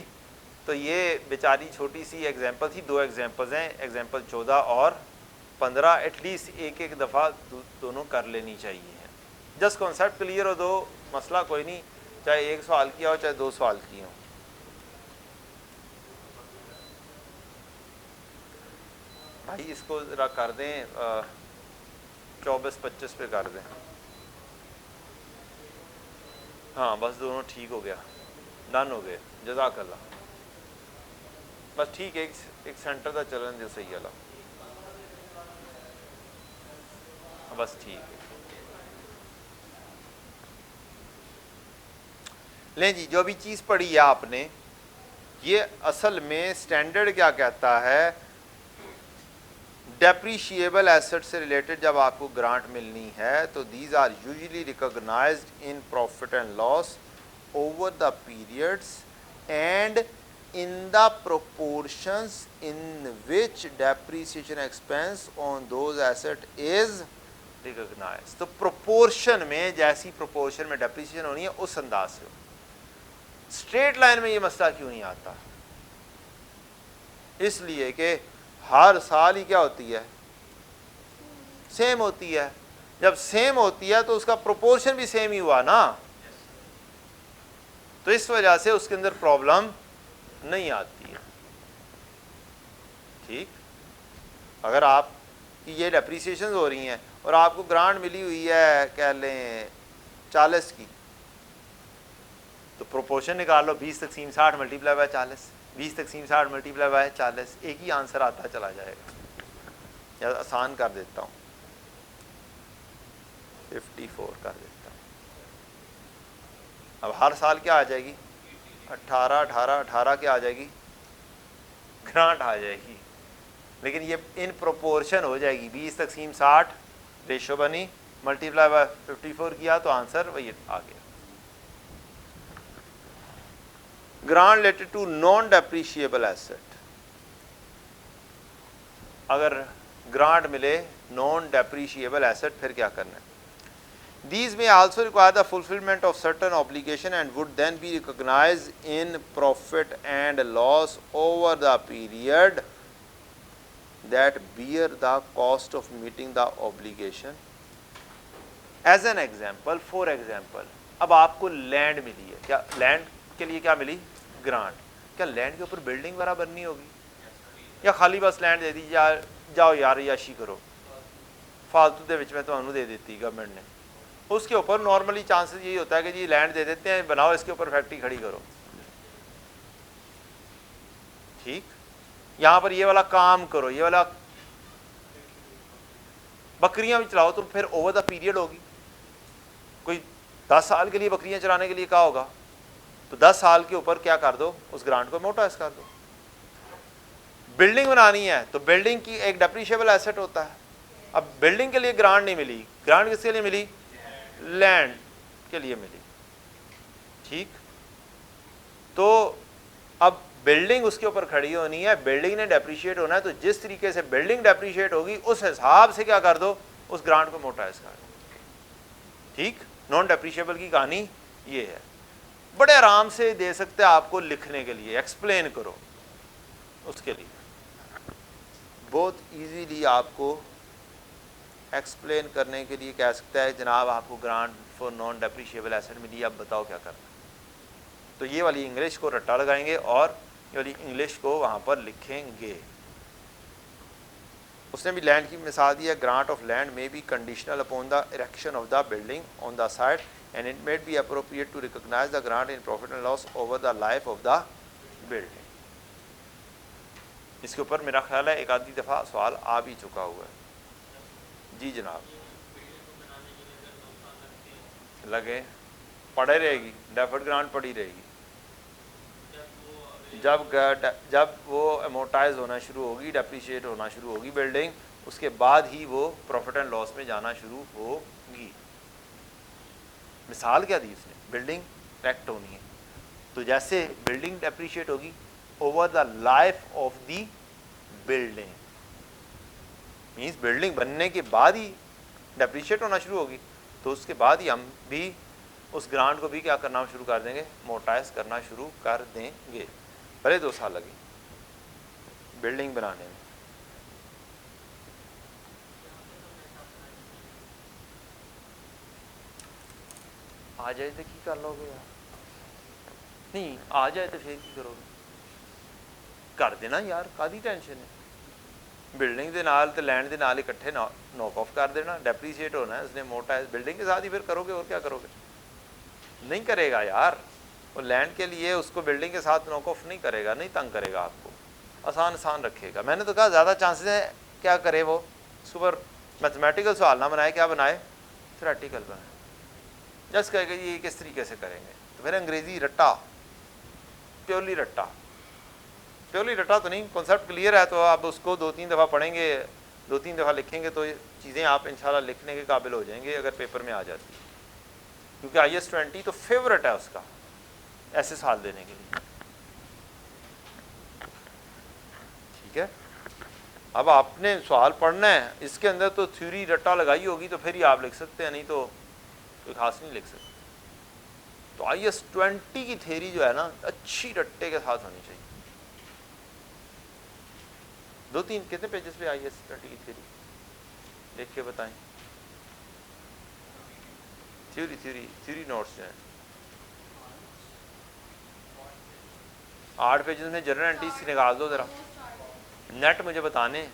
تو یہ بیچاری چھوٹی سی ایگزامپل تھی, 2 ایگزامپلز ہیں, ایگزامپل 14 اور 15, ایٹ لیسٹ ایک دفعہ دونوں کر لینی چاہیے. جسٹ کانسیپٹ کلیئر ہو دو, مسئلہ کوئی نہیں, چاہے 1 سوال کیا ہو چاہے 2 سوال کی ہوں. بھائی اس کو ذرا کر دیں 24-25 پہ کر دیں. ہاں بس دونوں ٹھیک ہو گیا, ڈن ہو گئے, جزاک اللہ. بس ٹھیک ہے, ایک سینٹر کا چلن جو صحیح والا, بس ٹھیک ہے. لیں جی, جو بھی چیز پڑھی ہے آپ نے, یہ اصل میں اسٹینڈرڈ کیا کہتا ہے, ڈیپریشیبل ایسٹ سے ریلیٹڈ جب آپ کو گرانٹ ملنی ہے تو these are usually recognised in profit and loss over the periods and in the proportions in which depreciation expense on those asset is recognized. تو proportion میں جیسی proportion میں depreciation ہونی ہے اس انداز سے. اسٹریٹ لائن میں یہ مسئلہ کیوں نہیں آتا؟ اس لیے کہ ہر سال ہی کیا ہوتی ہے؟ سیم ہوتی ہے. جب سیم ہوتی ہے تو اس کا پروپورشن بھی سیم ہی ہوا نا, تو اس وجہ سے اس کے اندر پرابلم نہیں آتی ہے. ٹھیک, اگر آپ کی یہ ڈیپریسیشن ہو رہی ہیں اور آپ کو گرانٹ ملی ہوئی ہے کہہ لیں 40 کی, تو پروپورشن نکال لو 20/60 ملٹیپلائی بائی 40, 20/60 ملٹیپلائی بائی 40, ایک ہی آنسر آتا چلا جائے گا. یا آسان کر دیتا ہوں, 54 کر دیتا ہوں. اب ہر سال کیا آ جائے گی؟ 18 کیا آ جائے گی؟ گرانٹ آ جائے گی. لیکن یہ ان پروپورشن ہو جائے گی. 20/60 ریشو بنی, ملٹیپلائی بائی 54 کیا تو آنسر وہی آ گیا. Grant related to non depreciable asset. اگر گرانٹ ملے نان ڈیپریشیبل ایسٹ پھر کیا کرنا ہے؟ These may also require the fulfillment of certain obligation and would then be recognized in profit and loss over the period that bear the cost of meeting the obligation. As an example, for example, اب آپ کو land ملی ہے. کیا land کے لیے کیا ملی؟ گرانٹ. کیا لینڈ کے اوپر بلڈنگ وغیرہ بننی ہوگی یا خالی بس لینڈ دے دی جاؤ یار یاشی کرو, فالتو دے وچ میں تمہیں دے دیتی گورنمنٹ نے. اس کے اوپر نارملی چانسز یہی ہوتا ہے کہ جی لینڈ دے دیتے ہیں, بناؤ اس کے اوپر فیکٹری کھڑی کرو. ٹھیک, یہاں پر یہ والا کام کرو, یہ والا بکریاں بھی چلاؤ, تو پھر اوور دا پیریڈ ہوگی. کوئی 10 سال کے لیے بکریاں چلانے کے لیے کہا ہوگا, تو 10 سال کے اوپر کیا کر دو, اس گرانٹ کو موٹائز کر دو. بلڈنگ بنانی ہے تو بلڈنگ کی ایک ڈیپریشیبل ایسٹ ہوتا ہے. اب بلڈنگ کے لیے گرانٹ نہیں ملی, گرانٹ کس کے لیے ملی؟ لینڈ کے لیے ملی. ٹھیک, تو اب بلڈنگ اس کے اوپر کھڑی ہونی ہے, بلڈنگ نے ڈیپریشیٹ ہونا ہے, تو جس طریقے سے بلڈنگ ڈیپریشیٹ ہوگی اس حساب سے کیا کر دو, اس گرانٹ کو موٹائز کر دو. ٹھیک, نان ڈیپریشیبل کی کہانی یہ ہے. بڑے آرام سے دے سکتے ہیں آپ کو لکھنے کے لیے, ایکسپلین کرو اس کے لیے. بہت ایزیلی آپ کو ایکسپلین کرنے کے لیے کہہ سکتا ہے جناب آپ کو grant for non depreciable asset ملی, اب بتاؤ کیا کرنا. تو یہ والی انگلش کو رٹا لگائیں گے اور یہ والی انگلش کو وہاں پر لکھیں گے. اس نے بھی لینڈ کی مثال دی ہے. Grant of land may be conditional upon the erection of the building on the site and it might be appropriate to recognise the grant in profit and loss over the life of the building. اس کے اوپر میرا خیال ہے ایک آدھی دفعہ سوال آ بھی چکا ہوا ہے. جی جناب, لگے پڑے رہے گی, ڈیفرڈ گرانٹ پڑی رہے گی. جب وہ امورٹائز ہونا شروع ہوگی, ڈیپریشیٹ ہونا شروع ہوگی بلڈنگ, اس کے بعد ہی وہ پروفٹ اینڈ لاس میں جانا شروع ہوگی. مثال کیا دی اس نے, بلڈنگ ریکٹ ہونی ہے, تو جیسے بلڈنگ ڈیپریشیٹ ہوگی over the life of the building, means building بننے کے بعد ہی ڈیپریشیٹ ہونا شروع ہوگی, تو اس کے بعد ہی ہم بھی اس گرانٹ کو بھی کیا کرنا شروع کر دیں گے, موٹائز کرنا شروع کر دیں گے. بھلے 2 سال لگے بلڈنگ بنانے میں. آ جائے تو کی کر لو گے یار, نہیں آ جائے تو پھر کی کرو گے, کر دینا یار, کادی ٹینشن ہے. بلڈنگ دے نال تے لینڈ دے نال اکٹھے نوک آف کر دینا. ڈیپریشیٹ ہونا ہے اس نے موٹائز, بلڈنگ کے ساتھ ہی پھر کرو گے, اور کیا کرو گے. نہیں کرے گا یار, وہ لینڈ کے لیے اس کو بلڈنگ کے ساتھ نوک آف نہیں کرے گا, نہیں تنگ کرے گا آپ کو, آسان رکھے گا. میں نے تو کہا زیادہ چانسز ہیں کیا کرے وہ, اس کے اوپر میتھمیٹیکل سوال نہ بنائے, کیا بنائے, تھیوریٹیکل بنائے. جس کہے گا یہ کس طریقے سے کریں گے, تو پھر انگریزی رٹا, پیورلی رٹا تو نہیں, کانسیپٹ کلیئر ہے تو آپ اس کو 2-3 دفعہ پڑھیں گے, 2-3 دفعہ لکھیں گے, تو چیزیں آپ انشاءاللہ لکھنے کے قابل ہو جائیں گے اگر پیپر میں آ جاتی ہے. کیونکہ IS 20 تو فیورٹ ہے اس کا ایسے سال دینے کے لیے. ٹھیک ہے. اب آپ نے سوال پڑھنا ہے, اس کے اندر تو تھیوری رٹا لگائی ہوگی تو پھر ہی آپ لکھ سکتے ہیں, نہیں تو کوئی خاص نہیں لکھ سکتے. تو IS-20 کی تھیوری جو ہے نا اچھی رٹے کے ساتھ ہونی چاہیے. 2-3 کتنے پیجز پہ IS-20 کی تھیوری لکھ کے بتائیں. تھیوری نوٹس جو ہیں 8 پیجز میں جنرل اینٹیز کی نکال دو ذرا, نیٹ مجھے بتانے,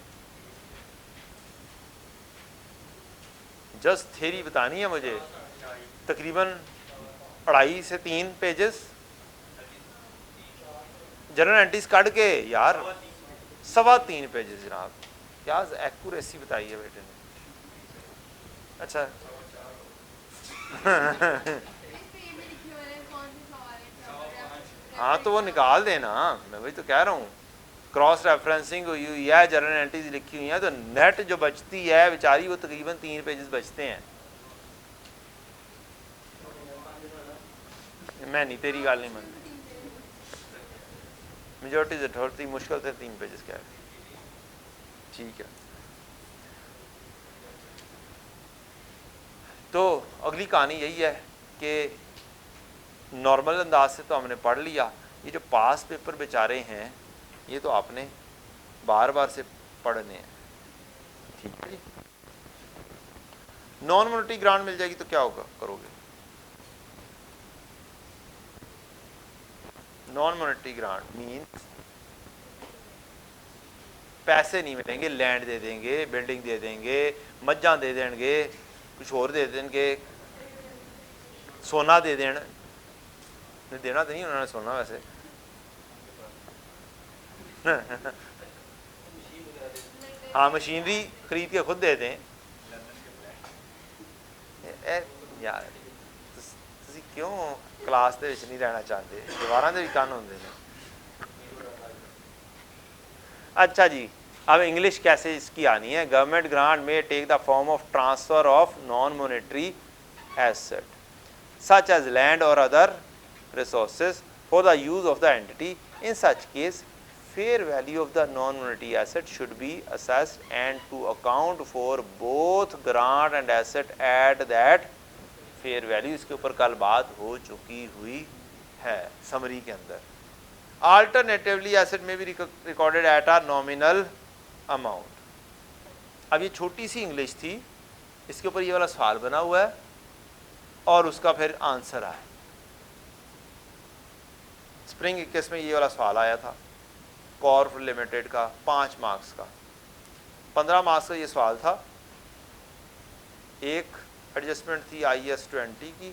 جسٹ تھیوری بتانی ہے مجھے, تقریباً 2.5 سے 3 پیجز جنرل اینٹیز کٹ کے یار 3.25 پیجز. جناب کیا ایکوریسی بتائی ہے بیٹے نے. اچھا ہاں تو وہ نکال دینا, میں وہی تو کہہ رہا ہوں, کراس ریفرنسنگ ہوئی ہوئی ہے, جنرل اینٹیز لکھی ہوئی ہیں, تو نیٹ جو بچتی ہے بیچاری وہ تقریباً 3 پیجز بچتے ہیں. میں نہیں, تیری گال نہیں مانتی, میجورٹی سے تھوڑی مشکل سے 3 پیجز کیا ہے. ٹھیک ہے, تو اگلی کہانی یہی ہے کہ نارمل انداز سے تو ہم نے پڑھ لیا. یہ جو پاس پیپر بیچارے ہیں یہ تو آپ نے بار بار سے پڑھنے ہیں. ٹھیک ہے جی. نان مانیٹری گرانٹ مل جائے گی تو کیا ہوگا, کرو گے. نان مانیٹری گرانٹ مینس پیسے نہیں ملیں گے, لینڈ دے دیں گے, بلڈنگ دے دیں گے, مجھاں دے دیں گے, کچھ اور دے دیں گے, سونا دے دینا تو نہیں انہوں نے سونا ویسے. ہاں مشینری خرید کے خود دے دیں. یار تسی کیوں کلاس دے وچ نہیں رہنا چاہتے, دیواراں دے بھی کن ہوندے نے. اچھا جی, اب انگلش کیسے اس کی آنی ہے. Government grant may take the form of transfer of non monetary asset such as land or other resources for the use of the entity. In such case, fair value of the non-monetary asset should be assessed and to account for both grant and asset at that fair value. اس کے اوپر کل بات ہو چکی ہوئی ہے summary کے اندر. Alternatively, asset may be recorded at a nominal amount. اب یہ چھوٹی سی انگلش تھی, اس کے اوپر یہ والا سوال بنا ہوا ہے اور اس کا پھر آنسر آئے. اسپرنگ 21 میں یہ والا سوال آیا تھا کارپ لمیٹڈ کا, 5 مارکس کا. 15 مارکس کا یہ سوال تھا. ایک ایڈجسٹمنٹ تھی IS-20 کی,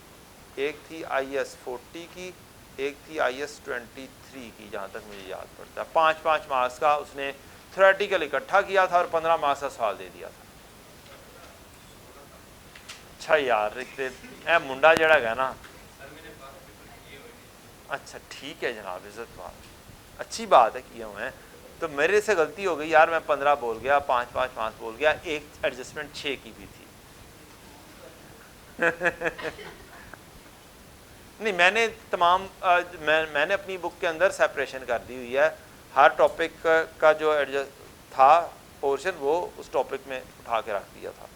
ایک تھی IS-40 کی, ایک تھی IS-23 کی, جہاں تک مجھے یاد پڑتا ہے. 5 مارکس کا اس نے تھیوریٹیکل اکٹھا کیا تھا اور 15 مارکس کا سوال دے دیا تھا. اچھا یار اے منڈا جڑا ہے نا, اچھا ٹھیک ہے جناب, عزت بات, اچھی بات ہے کیے ہوئے ہیں. تو میرے سے غلطی ہو گئی یار, میں 15 بول گیا, 5 مارکس بول گیا, ایک ایڈجسٹمنٹ 6 کی بھی تھی. نہیں میں نے تمام میں نے اپنی بک کے اندر سیپریشن کر دی ہوئی ہے. ہر ٹاپک کا جو تھا پورشن وہ اس ٹاپک میں اٹھا کے رکھ دیا تھا.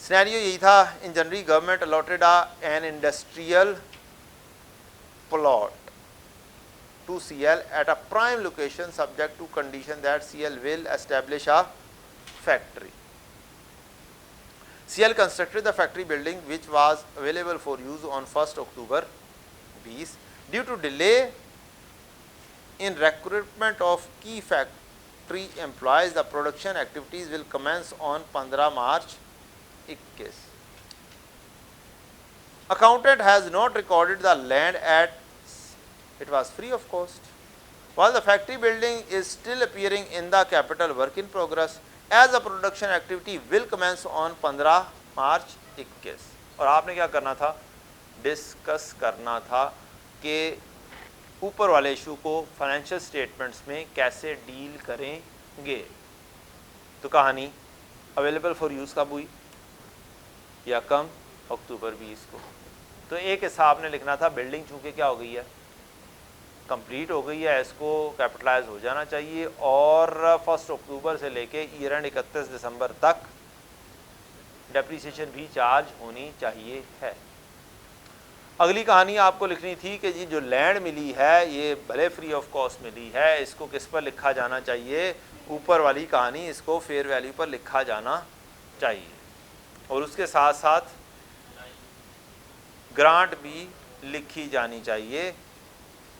سینیریو یہی تھا. In general government allotted an industrial plot to CL at a prime location subject to condition that CL will establish a factory. CL constructed the factory building which was available for use on 1st October 20. Due to delay in recruitment of key factory employees, the production activities will commence on 15 March 21. Accountant has not recorded the land at it was free of cost. While the factory building is still appearing in the capital work in progress, as the production activity will commence on 15 March 21. اور آپ نے کیا کرنا تھا, discuss کرنا تھا کہ اوپر والے ایشو کو فائنینشیل سٹیٹمنٹس میں کیسے ڈیل کریں گے. تو کہانی اویلیبل فار یوز کب ہوئی, یا کم اکتوبر 20 کو. تو ایک حساب نے لکھنا تھا بلڈنگ چونکہ کیا ہو گئی ہے, کمپلیٹ ہو گئی ہے, اس کو کیپٹلائز ہو جانا چاہیے, اور 1 اکتوبر سے لے کے ایئر اینڈ 31 دسمبر تک ڈیپریسیشن بھی چارج ہونی چاہیے ہے. اگلی کہانی آپ کو لکھنی تھی کہ جی جو لینڈ ملی ہے یہ بھلے فری آف کاسٹ ملی ہے, اس کو کس پر لکھا جانا چاہیے, اوپر والی کہانی اس کو فیئر ویلیو پر لکھا جانا چاہیے, اور اس کے ساتھ ساتھ گرانٹ بھی لکھی جانی چاہیے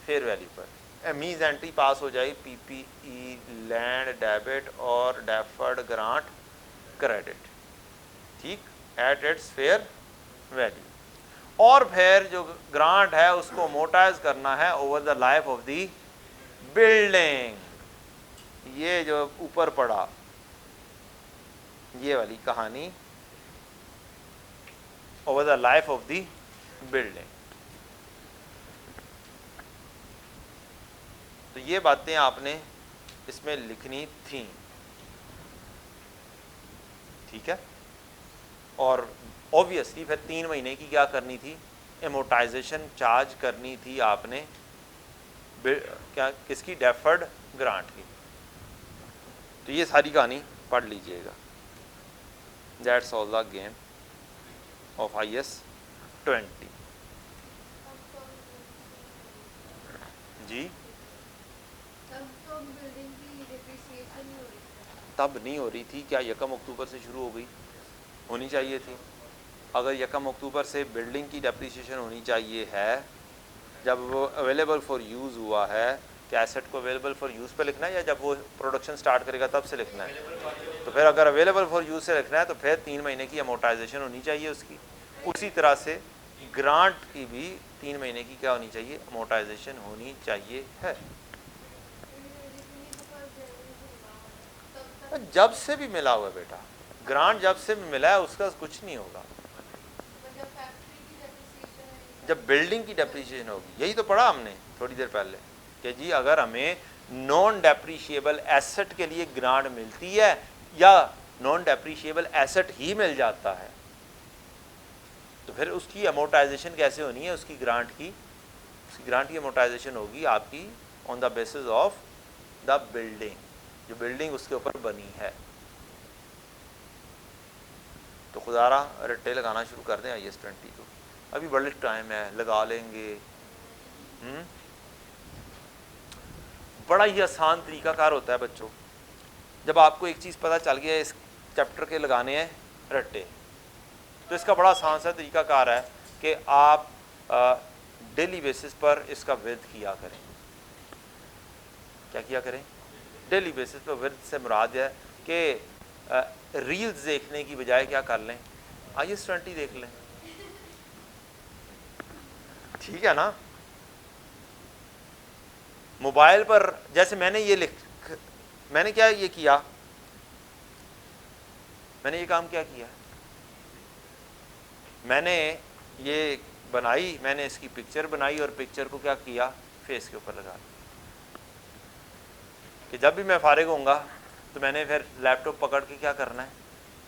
فیئر ویلیو پر. میز اینٹری پاس ہو جائے پی پی ای لینڈ ڈیبٹ اور ڈیفرڈ گرانٹ کریڈٹ, ٹھیک, ایٹ اٹس فیئر ویلیو. اور پھر جو گرانٹ ہے اس کو امورٹائز کرنا ہے over the life of the building. یہ جو اوپر پڑا یہ والی کہانی over the life of the building. تو یہ باتیں آپ نے اس میں لکھنی تھیں, ٹھیک ہے. اور اوبویسلی پھر 3 مہینے کی کیا کرنی تھی, ایمورٹائزیشن چارج کرنی تھی آپ نے, کیا کس کی, ڈیفرڈ گرانٹ کی. تو یہ ساری کہانی پڑھ لیجئے گا. That's all the game of IS 20. جی تب نہیں ہو رہی تھی, کیا 1 اکتوبر سے شروع ہو گئی؟ ہونی چاہیے تھی. اگر 1 اکتوبر سے بلڈنگ کی ڈیپریسیشن ہونی چاہیے ہے جب وہ اویلیبل فار یوز ہوا ہے, کہ ایسٹ کو اویلیبل فار یوز پہ لکھنا ہے یا جب وہ پروڈکشن سٹارٹ کرے گا تب سے لکھنا ہے؟ تو پھر اگر اویلیبل فار یوز سے لکھنا ہے تو پھر 3 مہینے کی امورٹائزیشن ہونی چاہیے اس کی. اسی طرح سے گرانٹ کی بھی 3 مہینے کی کیا ہونی چاہیے, امورٹائزیشن ہونی چاہیے ہے. جب سے بھی ملا ہوا ہے بیٹا, گرانٹ جب سے بھی ملا ہے اس کا کچھ نہیں ہوگا. جب بلڈنگ کی ڈیپریشیشن ہوگی, یہی تو پڑھا ہم نے تھوڑی دیر پہلے کہ جی اگر ہمیں نان ڈیپریشیبل ایسٹ کے لیے گرانٹ ملتی ہے یا نان ڈیپریشیبل ایسٹ ہی مل جاتا ہے تو پھر اس کی امورٹائزیشن کیسے ہونی ہے, اس کی گرانٹ کی امورٹائزیشن ہوگی آپ کی on the basis of the building, جو بلڈنگ اس کے اوپر بنی ہے. تو خدا را رٹے لگانا شروع کر دیں IS 20 کو, ابھی بڑا ٹائم ہے, لگا لیں گے. بڑا ہی آسان طریقہ کار ہوتا ہے بچوں, جب آپ کو ایک چیز پتہ چل گیا اس چیپٹر کے لگانے ہیں رٹے, تو اس کا بڑا آسان سا طریقہ کار ہے کہ آپ ڈیلی بیسس پر اس کا ورد کیا کریں. کیا کیا کریں؟ ڈیلی بیسس پر. ورد سے مراد ہے کہ ریلز دیکھنے کی بجائے کیا کر لیں, IS 20 دیکھ لیں, ٹھیک ہے نا. موبائل پر جیسے میں نے میں نے کیا یہ کیا, میں نے یہ کام کیا کیا, میں نے یہ بنائی, میں نے اس کی پکچر بنائی اور پکچر کو کیا کیا, فیس کے اوپر لگا دیا کہ جب بھی میں فارغ ہوں گا تو میں نے پھر لیپ ٹاپ پکڑ کے کیا کرنا ہے,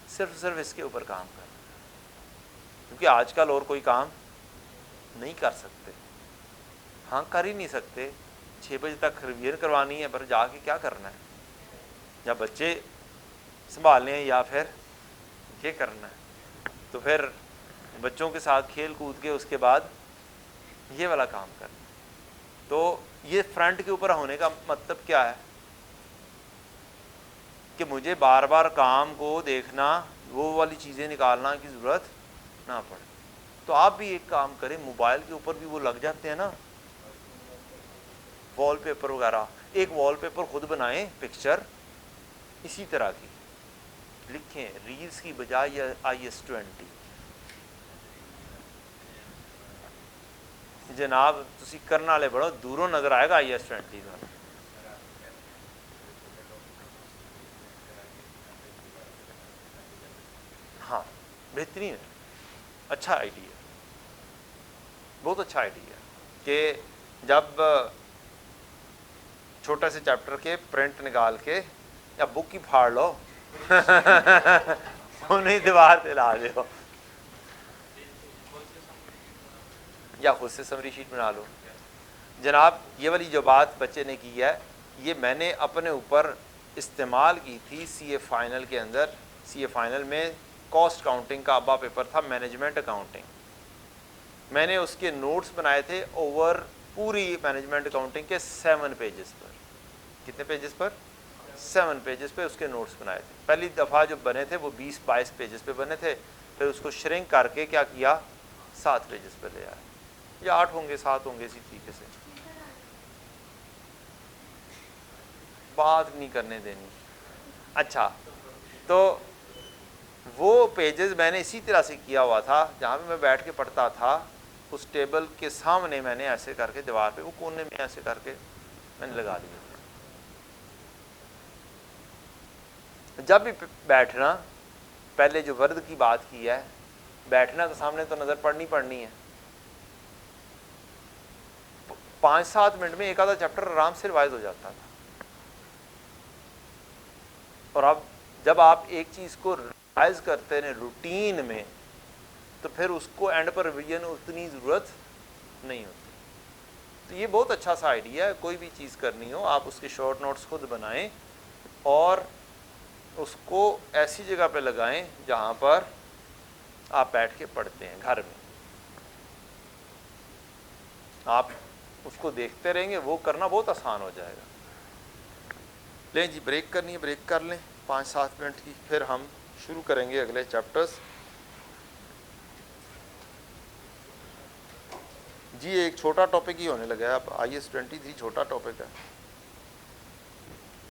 صرف اس کے اوپر کام کرنا, کیونکہ آج کل اور کوئی کام نہیں کر سکتے. ہاں کر ہی نہیں سکتے, 6 بجے تک ریویژن کروانی ہے, پر جا کے کیا کرنا ہے, یا بچے سنبھالنے ہیں یا پھر یہ کرنا ہے. تو پھر بچوں کے ساتھ کھیل کود کے اس کے بعد یہ والا کام کرنا. تو یہ فرنٹ کے اوپر ہونے کا مطلب کیا ہے کہ مجھے بار بار کام کو دیکھنا, وہ والی چیزیں نکالنا کی ضرورت نہ پڑے. تو آپ بھی ایک کام کریں, موبائل کے اوپر بھی وہ لگ جاتے ہیں نا وال پیپر وغیرہ, ایک وال پیپر خود بنائیں پکچر اسی طرح کی, لکھیں ریلز کی بجائے IS 20. جناب تسی کرنا لے بڑو دوروں نظر آئے گا IS 20 کا. ہاں بہترین ہے, اچھا آئیڈیا, بہت اچھا آئیڈیا کہ جب چھوٹے سے چیپٹر کے پرنٹ نکال کے یا بک ہی پھاڑ لو انہیں دیوار پہ لا دو یا خود سے سمری شیٹ بنا لو. جناب یہ والی جو بات بچے نے کی ہے یہ میں نے اپنے اوپر استعمال کی تھی سی اے فائنل کے اندر. سی اے فائنل میں کاسٹ کاؤنٹنگ کا ابا پیپر تھا, مینجمنٹ اکاؤنٹنگ. میں نے اس کے نوٹس بنائے تھے اوور پوری مینجمنٹ اکاؤنٹنگ کے 7 پیجز پر. کتنے پیجز پر؟ 7 پیجز پہ اس کے نوٹس بنائے تھے. پہلی دفعہ جو بنے تھے وہ 20-22 پیجز پہ بنے تھے, پھر اس کو شرنک کر کے کیا کیا 7 پیجز پہ لے آئے, یا 8 ہوں گے 7 ہوں گے, اسی طریقے سے. بات نہیں کرنے دینی. اچھا تو وہ پیجز میں نے اسی طرح سے کیا ہوا تھا, جہاں پہ میں بیٹھ کے پڑھتا تھا اس ٹیبل کے سامنے میں نے ایسے کر کے دیوار پہ وہ کونے میں ایسے کر کے میں نے لگا دیا. جب بھی بیٹھنا, پہلے جو ورد کی بات کی ہے, بیٹھنا تو سامنے تو نظر پڑنی ہے. 5-7 منٹ میں ایک آدھا چیپٹر آرام سے ریوائز ہو جاتا تھا. اور اب جب آپ ایک چیز کو ریوائز کرتے ہیں روٹین میں, تو پھر اس کو اینڈ پر ریویژن اتنی ضرورت نہیں ہوتی. تو یہ بہت اچھا سا آئیڈیا ہے, کوئی بھی چیز کرنی ہو آپ اس کے شارٹ نوٹس خود بنائیں اور اس کو ایسی جگہ پہ لگائیں جہاں پر آپ بیٹھ کے پڑھتے ہیں گھر میں. آپ اس کو دیکھتے رہیں گے, وہ کرنا بہت آسان ہو جائے گا. لیں جی بریک کرنی ہے, بریک کر لیں 5-7 منٹ کی, پھر ہم شروع کریں گے اگلے چیپٹرز. جی ایک چھوٹا ٹاپک ہی ہونے لگا ہے, اب IS 23 چھوٹا ٹاپک ہے.